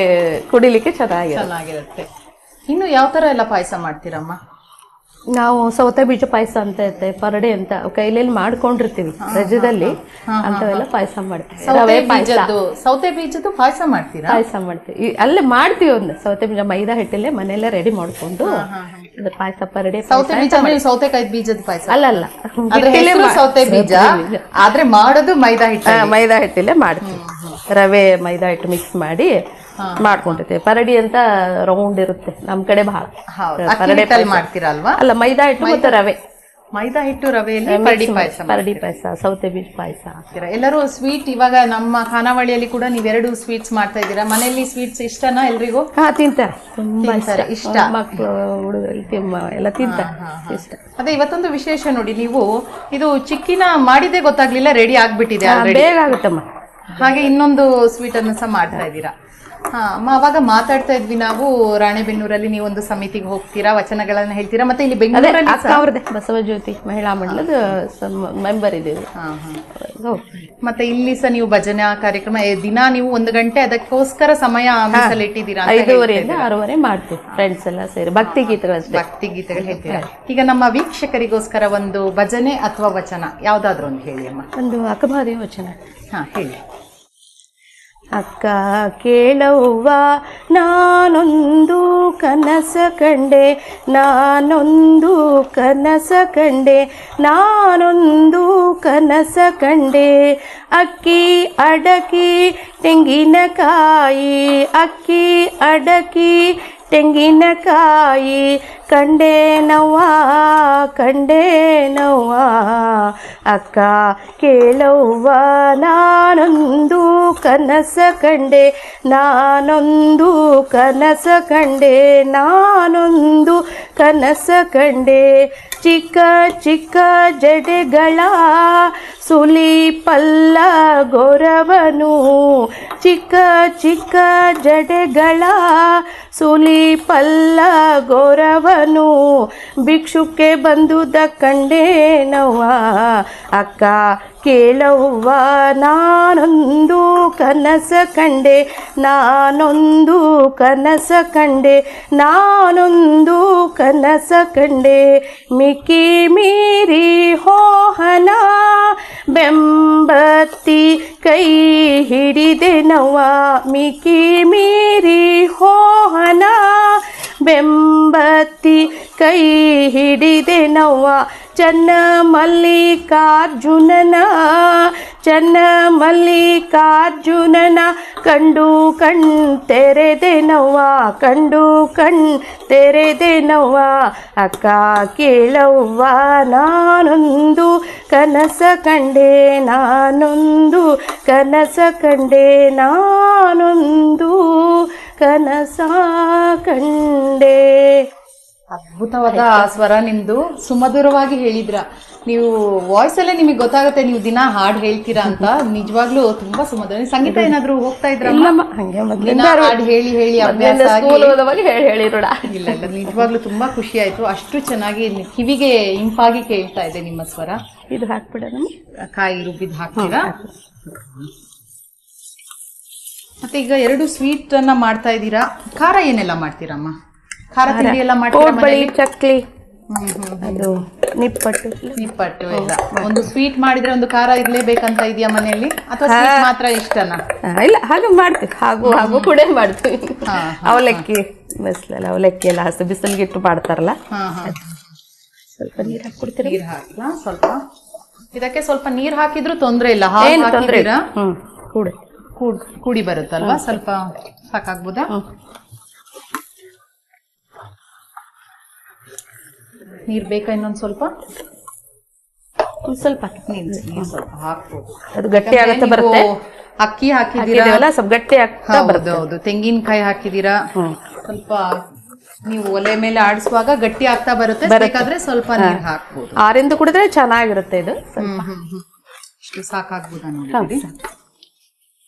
ಕುಡಿಲಿಕ್ಕೆ ಚೆನ್ನಾಗಿರುತ್ತೆ. ಇನ್ನು ಯಾವ ತರ ಎಲ್ಲ ಪಾಯಸ ಮಾಡ್ತೀರಮ್ಮ? ನಾವು ಸೌತೆ ಬೀಜ ಪಾಯಸ ಅಂತ ಇರುತ್ತೆ, ಪರಡೆ ಅಂತ ಕೈಲೇಲಿ ಮಾಡ್ಕೊಂಡಿರ್ತೀವಿ ರಜದಲ್ಲಿ, ಅಂತವೆಲ್ಲ ಪಾಯಸ ಮಾಡ್ತೀವಿ. ರವೆ ಪಾಯಸ, ಸೌತೆ ಬೀಜದ್ದು ಪಾಯಸ ಮಾಡ್ತೀರಾ? ಪಾಯಸ ಮಾಡ್ತೀವಿ. ಅಲ್ಲೇ ಮಾಡ್ತೀವಿ. ಒಂದು ಸೌತೆ ಬೀಜ ಮೈದಾ ಹಿಟ್ಟಲ್ಲೇ ಮನೆಯಲ್ಲೇ ರೆಡಿ ಮಾಡ್ಕೊಂಡು ಪಾಯಸ, ಪರಡೆ. ಸೌತೆ ಬೀಜ ಸೌತೆಕಾಯಿ ಬೀಜದ ಪಾಯಸ ಅಲ್ಲ, ಸೌತೆ ಬೀಜ ಆದ್ರೆ ಮಾಡೋದು ಮೈದಾ ಹಿಟ್ಟು. ಮೈದಾ ಹಿಟ್ಟಲ್ಲೇ ಮಾಡ್ತೀವಿ. ರವೆ ಮೈದಾ ಹಿಟ್ಟು ಮಿಕ್ಸ್ ಮಾಡಿ ಮಾಡ್ಕೊಂಡಿರ್ತೀವಿ. ಪರಡಿ ಅಂತ ರೌಂಡ್ ಇರುತ್ತೆ ನಮ್ ಕಡೆ ಬಹಳ. ಪರಡೆ ಮಾಡ್ತೀರಲ್ವಾ? ಅಲ್ಲ, ಮೈದಾ ಹಿಟ್ಟು ಮತ್ತೆ ರವೆ. ಮೈದಾ ಹಿಟ್ಟು ರವೆಯಲ್ಲಿ ಪರಡಿ ಪಾಯಸ, ಸೌತೆ ಬೀಜ ಪಾಯಸ. ಎಲ್ಲರೂ ಸ್ವೀಟ್, ಇವಾಗ ನಮ್ಮ ಖಾನಾವಳಿಯಲ್ಲಿ ಕೂಡ ನೀವೆರಡು ಸ್ವೀಟ್ಸ್ ಮಾಡ್ತಾ ಇದ್ದೀರಾ. ಮನೆಯಲ್ಲಿ ಸ್ವೀಟ್ಸ್ ಇಷ್ಟನಾ ಎಲ್ರಿಗೂ? ತಿಂತಾರೆ, ತುಂಬಾ ಇಷ್ಟ. ಮಕ್ಕಳು ಹುಡುಗರು ಎಲ್ಲ ತಿಂತಾರೆ, ಇಷ್ಟ. ಅದೇ ಇವತ್ತೊಂದು ವಿಶೇಷ ನೋಡಿ, ನೀವು ಇದು ಚಿಕ್ಕಿನ ಮಾಡಿದ್ದೇ ಗೊತ್ತಾಗ್ಲಿಲ್ಲ, ರೆಡಿ ಆಗ್ಬಿಟ್ಟಿದೆ, ಬೇಗ ಆಗುತ್ತಮ್ಮ. ಹಾಗೆ ಇನ್ನೊಂದು ಸ್ವೀಟ್ ಅನ್ನು ಸಹ ಮಾಡ್ತಾ ಇದ್ದೀರಾ. ಅವಾಗ ಮಾತಾಡ್ತಾ ಇದ್ವಿ ನಾವು, ರಾಣೆಬೆನ್ನೂರಲ್ಲಿ ನೀವು ಒಂದು ಸಮಿತಿಗೆ ಹೋಗ್ತೀರಾ, ವಚನಗಳನ್ನ ಹೇಳ್ತೀರಾ, ಮತ್ತೆ ಇಲ್ಲಿ ಬೆಂಗಳೂರಲ್ಲಿ ಅವ್ರದೇ ಬಸವಜ್ಯೋತಿ ಮಹಿಳಾ ಮಂಡಲದ ಮೆಂಬರ್ ಇದ್ದೀವಿ. ಮತ್ತೆ ಇಲ್ಲಿ ಸಹ ನೀವು ಭಜನಾ ಕಾರ್ಯಕ್ರಮ ದಿನ ನೀವು 1 ಗಂಟೆ ಅದಕ್ಕೋಸ್ಕರ ಸಮಯ ಮೀಸಲಿಟ್ಟಿದ್ದೀರಾ? 5:30ರಿಂದ 6:30 ಮಾಡ್ತೀವಿ ಫ್ರೆಂಡ್ಸ್ ಎಲ್ಲ ಸೇರಿ. ಭಕ್ತಿ ಗೀತೆಗಳು ಹೇಳ್ತೀರಾ. ಈಗ ನಮ್ಮ ವೀಕ್ಷಕರಿಗೋಸ್ಕರ ಒಂದು ಭಜನೆ ಅಥವಾ ವಚನ ಯಾವ್ದಾದ್ರು ಒಂದು ಹೇಳಿ ಅಮ್ಮ. ಒಂದು ಅಕ್ಕಮಹಾದೇವಿ ವಚನ ಹೇಳಿ. ಅಕ್ಕ ಕೇಳವ್ವ, ನಾನೊಂದು ಕನಸ ಕಂಡೆ, ನಾನೊಂದು ಕನಸ ಕಂಡೆ, ನಾನೊಂದು ಕನಸ ಕಂಡೆ. ಅಕ್ಕಿ ಅಡಕಿ ತೆಂಗಿನಕಾಯಿ, ಅಕ್ಕಿ ಅಡಕಿ ತೆಂಗಿನಕಾಯಿ ಕಂಡೇನವ್ವ, ಕಂಡೇನವ್ವ. ಅಕ್ಕ ಕೇಳವ್ವ, ನಾನೊಂದು ಕನಸ ಕಂಡೆ, ನಾನೊಂದು ಕನಸ ಕಂಡೆ, ನಾನೊಂದು ಕನಸ ಕಂಡೆ. ಚಿಕ್ಕ ಚಿಕ್ಕ ಜಡೆಗಳ ಸುಲಿ ಪಲ್ಲ ಗೊರವನು, ಚಿಕ್ಕ ಚಿಕ್ಕ ಜಡೆಗಳ ಸುಲಿ ಪಲ್ಲ ಗೊರವನು, ಭಿಕ್ಷುಕ್ಕೆ ಬಂದುದ ಕಂಡೇನವ್ವ. ಅಕ್ಕ ಕೇಳವ್ವ, ನಾನೊಂದು ಕನಸ ಕಂಡೆ, ನಾನೊಂದು ಕನಸ ಕಂಡೆ, ನಾನೊಂದು ಕನಸ ಕಂಡೆ. ಮಿಕ್ಕಿ ಮೀರಿ ಹೋಹನ ಬೆಂಬತ್ತಿ ಕೈ ಹಿಡಿದೆನವ್ವ, ಮಿಕ್ಕಿ ಮೀರಿ ಹೋಹನ ಬೆಂಬತ್ತಿ ಕೈ ಹಿಡಿದೆನವ್ವ. ಚನ್ನ ಮಲ್ಲಿಕಾರ್ಜುನನ, ಚನ್ನ ಮಲ್ಲಿಕಾರ್ಜುನನ ಕಂಡು ಕಣ್ ತೆರೆದೆನವ್ವ, ಕಂಡು ಕಣ್ ತೆರೆದೆನವ್ವ. ಅಕ್ಕ ಕೇಳವ್ವ, ನಾನೊಂದು ಕನಸ ಕಂಡೆ, ನಾನೊಂದು ಕನಸ ಕಂಡೆ, ನಾನೊಂದು ಕನಸ ಕಂಡೆ. ಅದ್ಭುತವಾದ ಸ್ವರ ನಿಮ್ದು, ಸುಮಧುರವಾಗಿ ಹೇಳಿದ್ರ. ನೀವು ವಾಯ್ಸ್ ಅಲ್ಲೇ ನಿಮಗೆ ಗೊತ್ತಾಗುತ್ತೆ ನೀವು ದಿನ ಹಾಡು ಹೇಳ್ತೀರಾ ಅಂತ. ನಿಜವಾಗ್ಲೂ ತುಂಬಾ ಸುಮಧುರ. ಸಂಗೀತ ಏನಾದ್ರು ಹೋಗ್ತಾ ಇದ್ರ? ಹಾಡು ಹೇಳಿ ಹೇಳಿ ಅಭ್ಯಾಸ ಇಲ್ಲ ಇಲ್ಲ, ನಿಜವಾಗ್ಲೂ ತುಂಬಾ ಖುಷಿ ಆಯ್ತು. ಅಷ್ಟು ಚೆನ್ನಾಗಿ ಕಿವಿಗೆ ಇಂಪಾಗಿ ಕೇಳ್ತಾ ಇದೆ ನಿಮ್ಮ ಸ್ವರ. ಇದು ಹಾಕ್ಬಿಡ, ಕಾಯಿ ರುಬ್ಬಿದ್ ಹಾಕ್ತೀರಾ? ಮತ್ತೆ ಈಗ 2 ಸ್ವೀಟ್ ಅನ್ನ ಮಾಡ್ತಾ ಇದ್ದೀರಾ. ಖಾರ ಏನೆಲ್ಲ ಮಾಡ್ತೀರಮ್ಮ? ಖಾರ ತಿಂಡಿ ಎಲ್ಲ ಮಾಡ್ತೀರಾ? ಚಕ್ಲಿ, ಅದು ನಿಪ್ಪಟ್ಟು ಎಲ್ಲ. ಒಂದು ಸ್ವೀಟ್ ಮಾಡಿದ್ರೆ ಒಂದು ಖಾರ ಇರ್ಲೇಬೇಕಂತ ಇದೆಯಾ ಮನೆಯಲ್ಲಿ, ಅಥವಾ ಸ್ವೀಟ್ ಮಾತ್ರ ಇಷ್ಟನಾ? ಇಲ್ಲ, ಹಾಗೆ ಮಾಡ್ತೀವಿ. ಹಾಗೂ ಕೂಡ ಮಾಡ್ತೀವಿ. ಅವಲಕ್ಕಿ ಬಿಸಿಲಲ್ಲ, ಅವಲಕ್ಕಿ ಎಲ್ಲ ಹಸಿ ಬಿಸಿಲಿಗೆ ಇಟ್ಟು ಮಾಡ್ತಾರಲ್ಲ. ಸ್ವಲ್ಪ ನೀರು ಹಾಕ್ಬಿಡ್ತೀರಾ? ನೀರು ಹಾಕ್ಲಾ? ಸ್ವಲ್ಪ ಇದಕ್ಕೆ ಸ್ವಲ್ಪ ನೀರು ಹಾಕಿದ್ರು ತೊಂದ್ರೆ ಇಲ್ಲ. ಹಾಲು ಹಾಕಿದ್ದೀರಾ? ಕೂಡ ಕೂಡಿ ಬರುತ್ತಲ್ವಾ? ಸ್ವಲ್ಪ ಸಾಕಾಗ್ಬೋದಾ? ನೀರ್ ಬೇಕಾ ಇನ್ನೊಂದ್ ಸ್ವಲ್ಪ? ಸ್ವಲ್ಪ ನೀರ್ ಸ್ವಲ್ಪ ಹಾಕ್ಬೋದು. ಅದು ಗಟ್ಟಿ ಆಗುತ್ತೆ ಬರುತ್ತೆ. ಅಕ್ಕಿ ಹಾಕಿದೀರಾ, ಸ್ವಲ್ಪ ಗಟ್ಟಿ ಆಗ್ತಾ ಬರುತ್ತೆ. ಹೌದು, ತೆಂಗಿನಕಾಯಿ ಹಾಕಿದೀರಾ, ಸ್ವಲ್ಪ ನೀವು ಒಲೆ ಮೇಲೆ ಆಡಿಸುವಾಗ ಗಟ್ಟಿ ಆಗ್ತಾ ಬರುತ್ತೆ. ಬೇಕಾದ್ರೆ ಸ್ವಲ್ಪ ನೀರ್ ಹಾಕ್ಬೋದು. ಆರಿಂದ ಕುಡಿದ್ರೆ ಚೆನ್ನಾಗಿರುತ್ತೆ ಇದು. ಇಷ್ಟು ಸಾಕಾಗ್ಬೋದಾ ನೋಡಿ.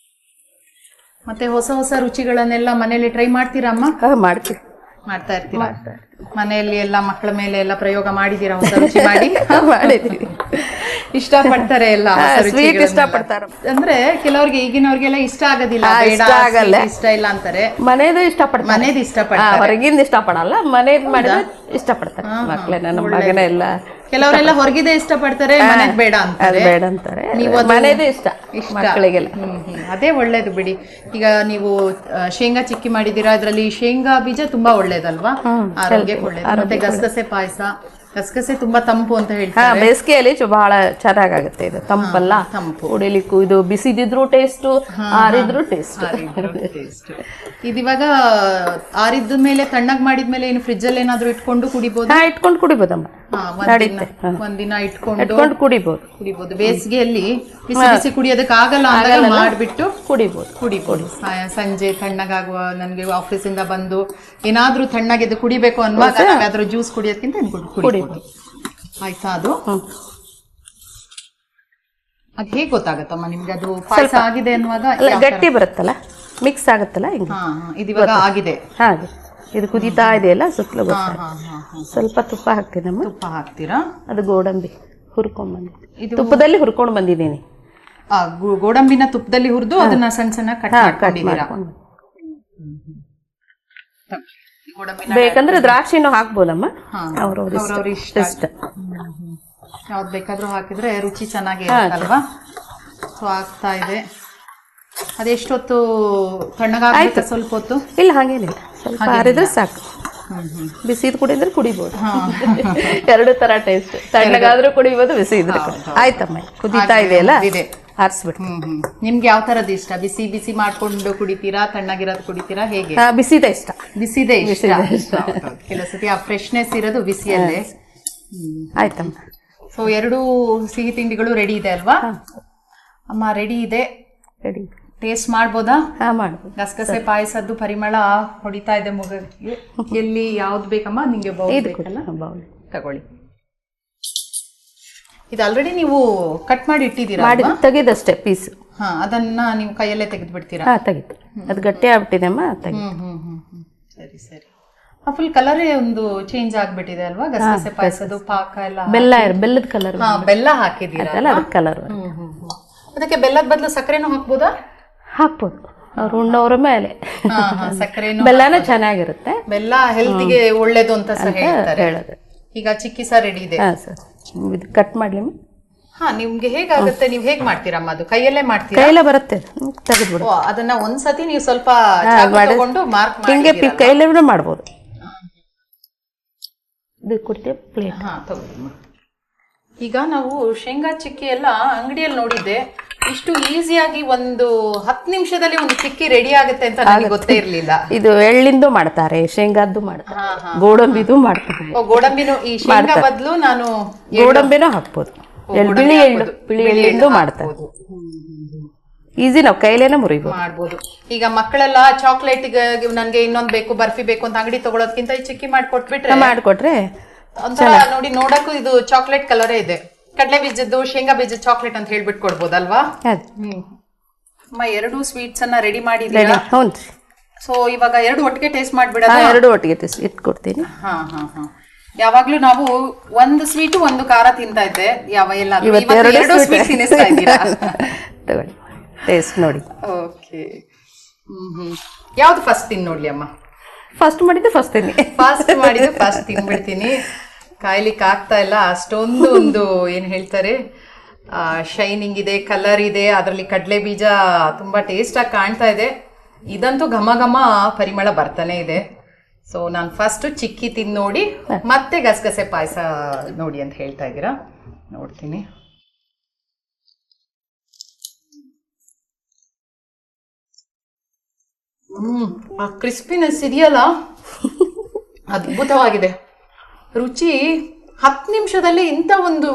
ಮತ್ತೆ ಹೊಸ ಹೊಸ ರುಚಿಗಳನ್ನೆಲ್ಲ ಮನೇಲಿ ಟ್ರೈ ಮಾಡ್ತೀರಾ ಅಮ್ಮ? ಮಾಡ್ತೀವಿ, ಮಾಡ್ತಾ ಇರ್ತೀರಾ? ಮನೆಯಲ್ಲಿ ಎಲ್ಲ ಮಕ್ಕಳ ಮೇಲೆ ಎಲ್ಲ ಪ್ರಯೋಗ ಮಾಡಿದೀರಾ? ಹೊಸ ರುಚಿ ಮಾಡಿ ಮಾಡಿದೀವಿ. ಇಷ್ಟ ಪಡ್ತಾರೆ ಎಲ್ಲ ಸ್ವೀಟ್ ಇಷ್ಟ ಪಡ್ತಾರೆ. ಅಂದ್ರೆ ಕೆಲವ್ರಿಗೆ ಈಗಿನವ್ರಿಗೆಲ್ಲ ಇಷ್ಟ ಆಗೋದಿಲ್ಲ, ಇಷ್ಟ ಇಲ್ಲ ಅಂತಾರೆ. ಮನೇದು ಇಷ್ಟಪಡ್ತಾರೆ, ಮನೇದು ಇಷ್ಟಪಡ್ತಾರೆ, ಹೊರಗಿಂದ ಇಷ್ಟಪಡಲ್ಲ. ಮನೇದ್ ಮಾಡಿದ್ರೆ ಇಷ್ಟಪಡ್ತಾರೆ ಮಕ್ಳೇ. ನನ್ನ ಮಗನ ಎಲ್ಲ ಕೆಲವರೆಲ್ಲ ಹೊರಗಿದೆ ಇಷ್ಟಪಡ್ತಾರೆ, ಮನೆಗ್ ಬೇಡ ಅಂತಾರೆ. ಬೇಡ ಅಂತಾರೆ. ಮನೇದೇ ಇಷ್ಟ ಮಕ್ಕಳಿಗೆಲ್ಲ. ಅದೇ ಒಳ್ಳೇದು ಬಿಡಿ. ಈಗ ನೀವು ಶೇಂಗಾ ಚಿಕ್ಕಿ ಮಾಡಿದೀರಾ, ಅದ್ರಲ್ಲಿ ಶೇಂಗಾ ಬೀಜ ತುಂಬಾ ಒಳ್ಳೇದಲ್ವಾ? ಆರೋಗ್ಯಕ್ಕೆ ಒಳ್ಳೇದು. ಮತ್ತೆ ಗಸಗಸೆ ಪಾಯಸ, ಗಸಗಸೆ ತುಂಬಾ ತಂಪು ಅಂತ ಹೇಳ್ತಾರೆ. ಬೇಸಿಗೆಯಲ್ಲಿ ಬಹಳ ಚೆನ್ನಾಗಾಗುತ್ತೆ ಇದು. ತಂಪಲ್ಲ, ತಂಪು ಕುಡಿಲಿಕ್ಕೂ. ಇದು ಬಿಸಿದಿದ್ರು ಟೇಸ್ಟ್, ಆರಿದ್ರು ಟೇಸ್ಟ್. ಇದಿವಾಗ ಆರಿದ ಮೇಲೆ ತಣ್ಣಗ್ ಮಾಡಿದ್ಮೇಲೆ ಏನು ಫ್ರಿಜ್ ಅಲ್ಲಿ ಏನಾದ್ರು ಇಟ್ಕೊಂಡು ಕುಡಿಬಹುದು? ಇಟ್ಕೊಂಡು ಕುಡಿಬೋದಮ್ಮ. ಒಂದಿನ ಇಟ್ಕೊಂಡು ಕುಡಿಬಹುದು. ಬೇಸಿಗೆಯಲ್ಲಿ ಬಿಸಿ ಬಿಸಿ ಕುಡಿಯೋದಕ್ಕೆ ಆಗಲ್ಲ ಅಂದಾಗ ಮಾಡ್ಬಿಟ್ಟು ಕುಡಿಬಹುದು. ಸಂಜೆ ತಣ್ಣಗಾಗುವ, ನನ್ಗೆ ಆಫೀಸ್ ಇಂದ ಬಂದು ಏನಾದ್ರೂ ತಣ್ಣಗೆದ್ದು ಕುಡಿಬೇಕು ಅನ್ನುವಾಗ ನಾವಾದ್ರೂ ಜ್ಯೂಸ್ ಕುಡಿಯೋದಕ್ಕಿಂತ ಕುಡಿಬಹುದು. ಆಯ್ತಾ? ಅದು ಹೇಗೆ ಗೊತ್ತಾಗತ್ತಮ್ಮ ನಿಮ್ಗೆ ಅದು ಪಾಯಸ ಆಗಿದೆ ಅನ್ನುವಾಗ? ಗಟ್ಟಿ ಬರುತ್ತಲ್ಲ, ಮಿಕ್ಸ್ ಆಗುತ್ತಲ್ಲ. ಇದಿವಾಗ ಆಗಿದೆ. ಹಾಗೆ ಇದು ಕುದೀತಾ ಇದೆಯಲ್ಲ, ಸುತ್ತಲೂ ಸ್ವಲ್ಪ ತುಪ್ಪ ಹಾಕ್ತೀನಮ್ಮ. ತುಪ್ಪ ಹಾಕ್ತೀರಾ? ಅದು ಗೋಡಂಬಿ ಹುರ್ಕೊಂಡ್ಬಂದಿದ್ದೀನಿ, ತುಪ್ಪದಲ್ಲಿ ಹುರ್ಕೊಂಡು ಬಂದಿದ್ದೀನಿ. ಗೋಡಂಬಿನ ತುಪ್ಪದಲ್ಲಿ ಹುರಿದು ಅದನ್ನ ಸಣ್ಣ ಸಣ್ಣ ಕಟ್ ಬೇಕಂದ್ರೆ ದ್ರಾಕ್ಷಿನೂ ಹಾಕ್ಬೋದಮ್ಮ, ಅವ್ರವ್ರ ಇಷ್ಟ. ಯಾವ್ದು ಬೇಕಾದ್ರೂ ಹಾಕಿದ್ರೆ ರುಚಿ ಚೆನ್ನಾಗಿ ಇರುತ್ತಲ್ವಾ? ಸೊ ಆಗ್ತಾ ಇದೆ. ಅದೆಷ್ಟೊತ್ತು ತಣ್ಣಗಾಗುತ್ತೆ? ಸ್ವಲ್ಪ ಹೊತ್ತು? ಇಲ್ಲ, ಹಾಗೇನಿಲ್ಲ, ಸ್ವಲ್ಪ ಆರಿದ್ರೆ ಸಾಕು. ಬಿಸಿದು ಕುಡಿದ್ರೆ ಕುಡಿಬಹುದು. ಎರಡು ತರ ಟೇಸ್ಟ್. ತಣ್ಣಗಾದ್ರೂ ಕುಡಿಬಹುದು, ಬಿಸಿ ಇದ್ರೆ. ಆಯ್ತಮ್ಮ, ಕುದೀತಾ ಇದೆಯಲ್ಲ, ಆರಿಸ್ಬಿಟ್ಟು. ನಿಮ್ಗೆ ಯಾವ ತರದ್ ಇಷ್ಟ? ಬಿಸಿ ಬಿಸಿ ಮಾಡ್ಕೊಂಡು ಕುಡಿತೀರಾ, ತಣ್ಣಗಿರೋದು ಕುಡಿತೀರಾ, ಹೇಗೆ? ಬಿಸಿದೇ ಇಷ್ಟ. ಬಿಸಿದೇ ಇಷ್ಟ. ಕೆಲವು ಸತಿ ಆ ಫ್ರೆಶ್ನೆಸ್ ಇರೋದು ಬಿಸಿಯಲ್ಲೇ. ಆಯ್ತಮ್ಮ. ಸೊ ಎರಡೂ ಸಿಹಿ ತಿಂಡಿಗಳು ರೆಡಿ ಇದೆ ಅಲ್ವಾ ಅಮ್ಮ? ರೆಡಿ ಇದೆ. ಟೇಸ್ಟ್ ಮಾಡ್ಬೋದಾ? ಮಾಡ್ಬೋದು. ಗಸಗಸೆ ಪಾಯಸದ್ದು ಪರಿಮಳ ಹೊಡಿತಾ ಇದೆ ಮುಖಕ್ಕೆ. ಎಲ್ಲಿ ಯಾವ್ದು ಬೇಕಮ್ಮ ನಿಂಗೆ? ಬೌಲ್ ತಗೊಳ್ಳಿ. ಇದು ಆಲ್ರೆಡಿ ನೀವು ಕಟ್ ಮಾಡಿ ಇಟ್ಟಿದ್ದೀರಾ? ತೆಗೆದಷ್ಟೇ ಪೀಸ್. ಅದನ್ನ ನೀವು ಕೈಯಲ್ಲೇ ತೆಗೆದು ಬಿಡ್ತೀರಾ? ತೆಗೆದು. ಅದು ಗಟ್ಟಿ ಆಗ್ಬಿಟ್ಟಿದೆ ಅಮ್ಮ. ಸರಿ ಸರಿ. ಫುಲ್ ಕಲರೇ ಒಂದು ಚೇಂಜ್ ಆಗ್ಬಿಟ್ಟಿದೆ ಅಲ್ವಾ? ಗಸಗಸೆ ಪಾಯಸದ್ದು ಪಾಕ ಎಲ್ಲ ಬೆಲ್ಲದ ಕಲರ್. ಬೆಲ್ಲ ಹಾಕಿದೀರಾ? ಕಲರ್. ಅದಕ್ಕೆ ಬೆಲ್ಲದ ಬದಲು ಸಕ್ಕರೆನೂ ಹಾಕ್ಬೋದಾ? ಹಾಕ್ಬೋದು, ಅವ್ರು ಉಣ್ಣೋರ ಮೇಲೆ. ಸಕ್ಕರೆನೂ, ಬೆಲ್ಲನೂ ಚೆನ್ನಾಗಿರುತ್ತೆ. ಬೆಲ್ಲ ಹೆಲ್ತ್ಗೆ ಒಳ್ಳೇದು ಅಂತ ಹೇಳ್ತಾರೆ. ಈಗ ಚಿಕ್ಕಿ ಸಹ ರೆಡಿ ಇದೆ. ಇದು ಕಟ್ ಮಾಡ್ಲಿ. ನಿಮ್ಗೆ ಹೇಗಾಗುತ್ತೆ? ನೀವು ಹೇಗ್ ಮಾಡ್ತೀರಮ್ಮ? ಅದು ಕೈಯಲ್ಲೇ ಮಾಡ್ತೀರಾ? ಕೈಯಲ್ಲೇ ಬರುತ್ತೆ, ತೆಗೆದ್ಬಿಡು. ಅದನ್ನ ಒಂದ್ಸತಿ ನೀವು ಸ್ವಲ್ಪ ತಗೊಂಡು ಮಾರ್ಕ್ ಹಿಂಗೆ ಕೈಯಲ್ಲೇ ಮಾಡ್ಬೋದು. ಇದು ಕೊಡ್ತೇವೆ ಪ್ಲೇಟ್. ಈಗ ನಾವು ಶೇಂಗಾ ಚಿಕ್ಕಿ ಎಲ್ಲ ಅಂಗಡಿಯಲ್ಲಿ ನೋಡಿದ್ದೆ, ಇಷ್ಟು ಈಸಿಯಾಗಿ ಒಂದು 10 ನಿಮಿಷದಲ್ಲಿ ಒಂದು ಚಿಕ್ಕಿ ರೆಡಿ ಆಗುತ್ತೆ ಅಂತ ನನಗೆ ಗೊತ್ತೇ ಇರ್ಲಿಲ್ಲ. ಇದು ಎಳ್ಳಿಂದು ಮಾಡ್ತಾರೆ, ಶೇಂಗಾದ್ದು ಮಾಡ್ತಾರೆ, ಗೋಡಂಬಿದು ಮಾಡ್ತಾರೆ. ಗೋಡಂಬಿನೂ ಈ ಶೇಂಗಾ ಬದಲು ನಾನು ಗೋಡಂಬಿನೂ ಹಾಕ್ಬೋದು. ಬಿಳಿ ಎಳ್ಳಿಂದು ಮಾಡ್ತಾರೆ. ಈಸಿ, ನಾವು ಕೈಲೇನೆ ಮಾಡ್ಬೋದು. ಈಗ ಮಕ್ಕಳೆಲ್ಲ ಚಾಕ್ಲೇಟ್ ನನ್ಗೆ ಇನ್ನೊಂದ್ ಬೇಕು, ಬರ್ಫಿ ಬೇಕು ಅಂತ ಅಂಗಡಿ ತಗೊಳೋದ್ಕಿಂತ ಈ ಚಿಕ್ಕಿ ಮಾಡ್ಕೊಟ್ರೆ ಒಂಥರ ನೋಡಿ, ನೋಡಕ್ಕೂ ಇದು ಚಾಕ್ಲೇಟ್ ಕಲರೇ ಇದೆ. ಕಡಲೆ ಬೀಜದ್ದು, ಶೇಂಗಾ ಬೀಜದ ಚಾಕ್ಲೇಟ್ ಅಂತ ಹೇಳ್ಬಿಟ್ಟು ಕೊಡ್ಬೋದಲ್ವಾ? ಎರಡು ಸ್ವೀಟ್ಸ್ ಅನ್ನ ರೆಡಿ ಮಾಡಿದೀರಾ? ಸೊ ಇವಾಗ ಎರಡು ಒಟ್ಟಿಗೆ ಟೇಸ್ಟ್ ಮಾಡ್ಬಿಡೋಣ? ಎರಡು ಒಟ್ಟಿಗೆ ಟೇಸ್ಟ್ ಇಟ್ಕೊಡ್ತೀನಿ. ಯಾವಾಗ್ಲೂ ನಾವು ಒಂದು ಸ್ವೀಟ್ ಒಂದು ಖಾರ ತಿಂತಾ ಇದ್ದೆ. ಎರಡು ಸ್ವೀಟ್ ತಿನ್ನಿಸ್ತಾ ಇದ್ದೀರಾ? ಟೇಸ್ಟ್ ನೋಡಿ. ಓಕೆ. ಯಾವ್ದು ಫಸ್ಟ್ ತಿನ್ ನೋಡ್ಲಿ ಅಮ್ಮ? ಫಸ್ಟ್ ಮಾಡಿದ್ದು ಫಸ್ಟ್ ತಿನ್ಬಿಡ್ತೀನಿ. ಕಾಯ್ಲಿಕ್ಕೆ ಆಗ್ತಾ ಇಲ್ಲ, ಅಷ್ಟೊಂದು ಒಂದು ಏನ್ ಹೇಳ್ತಾರೆ, ಶೈನಿಂಗ್ ಇದೆ, ಕಲರ್ ಇದೆ, ಅದರಲ್ಲಿ ಕಡಲೆ ಬೀಜ ತುಂಬಾ ಟೇಸ್ಟ್ ಆಗಿ ಕಾಣ್ತಾ ಇದೆ. ಇದಂತೂ ಘಮ ಘಮ ಪರಿಮಳ ಬರ್ತಾನೆ ಇದೆ. ಸೊ ನಾನು ಫಸ್ಟ್ ಚಿಕ್ಕಿ ತಿಂದು ನೋಡಿ ಮತ್ತೆ ಗಸಗಸೆ ಪಾಯಸ ನೋಡಿ ಅಂತ ಹೇಳ್ತಾ ಇದ್ದೀರಾ. ನೋಡ್ತೀನಿ. ಆ ಕ್ರಿಸ್ಪಿನೆಸ್ ಇದೆಯಲ್ಲ ಅದ್ಭುತವಾಗಿದೆ. ರುಚಿ 10 ನಿಮಿಷದಲ್ಲಿ ಇಂತ ಒಂದು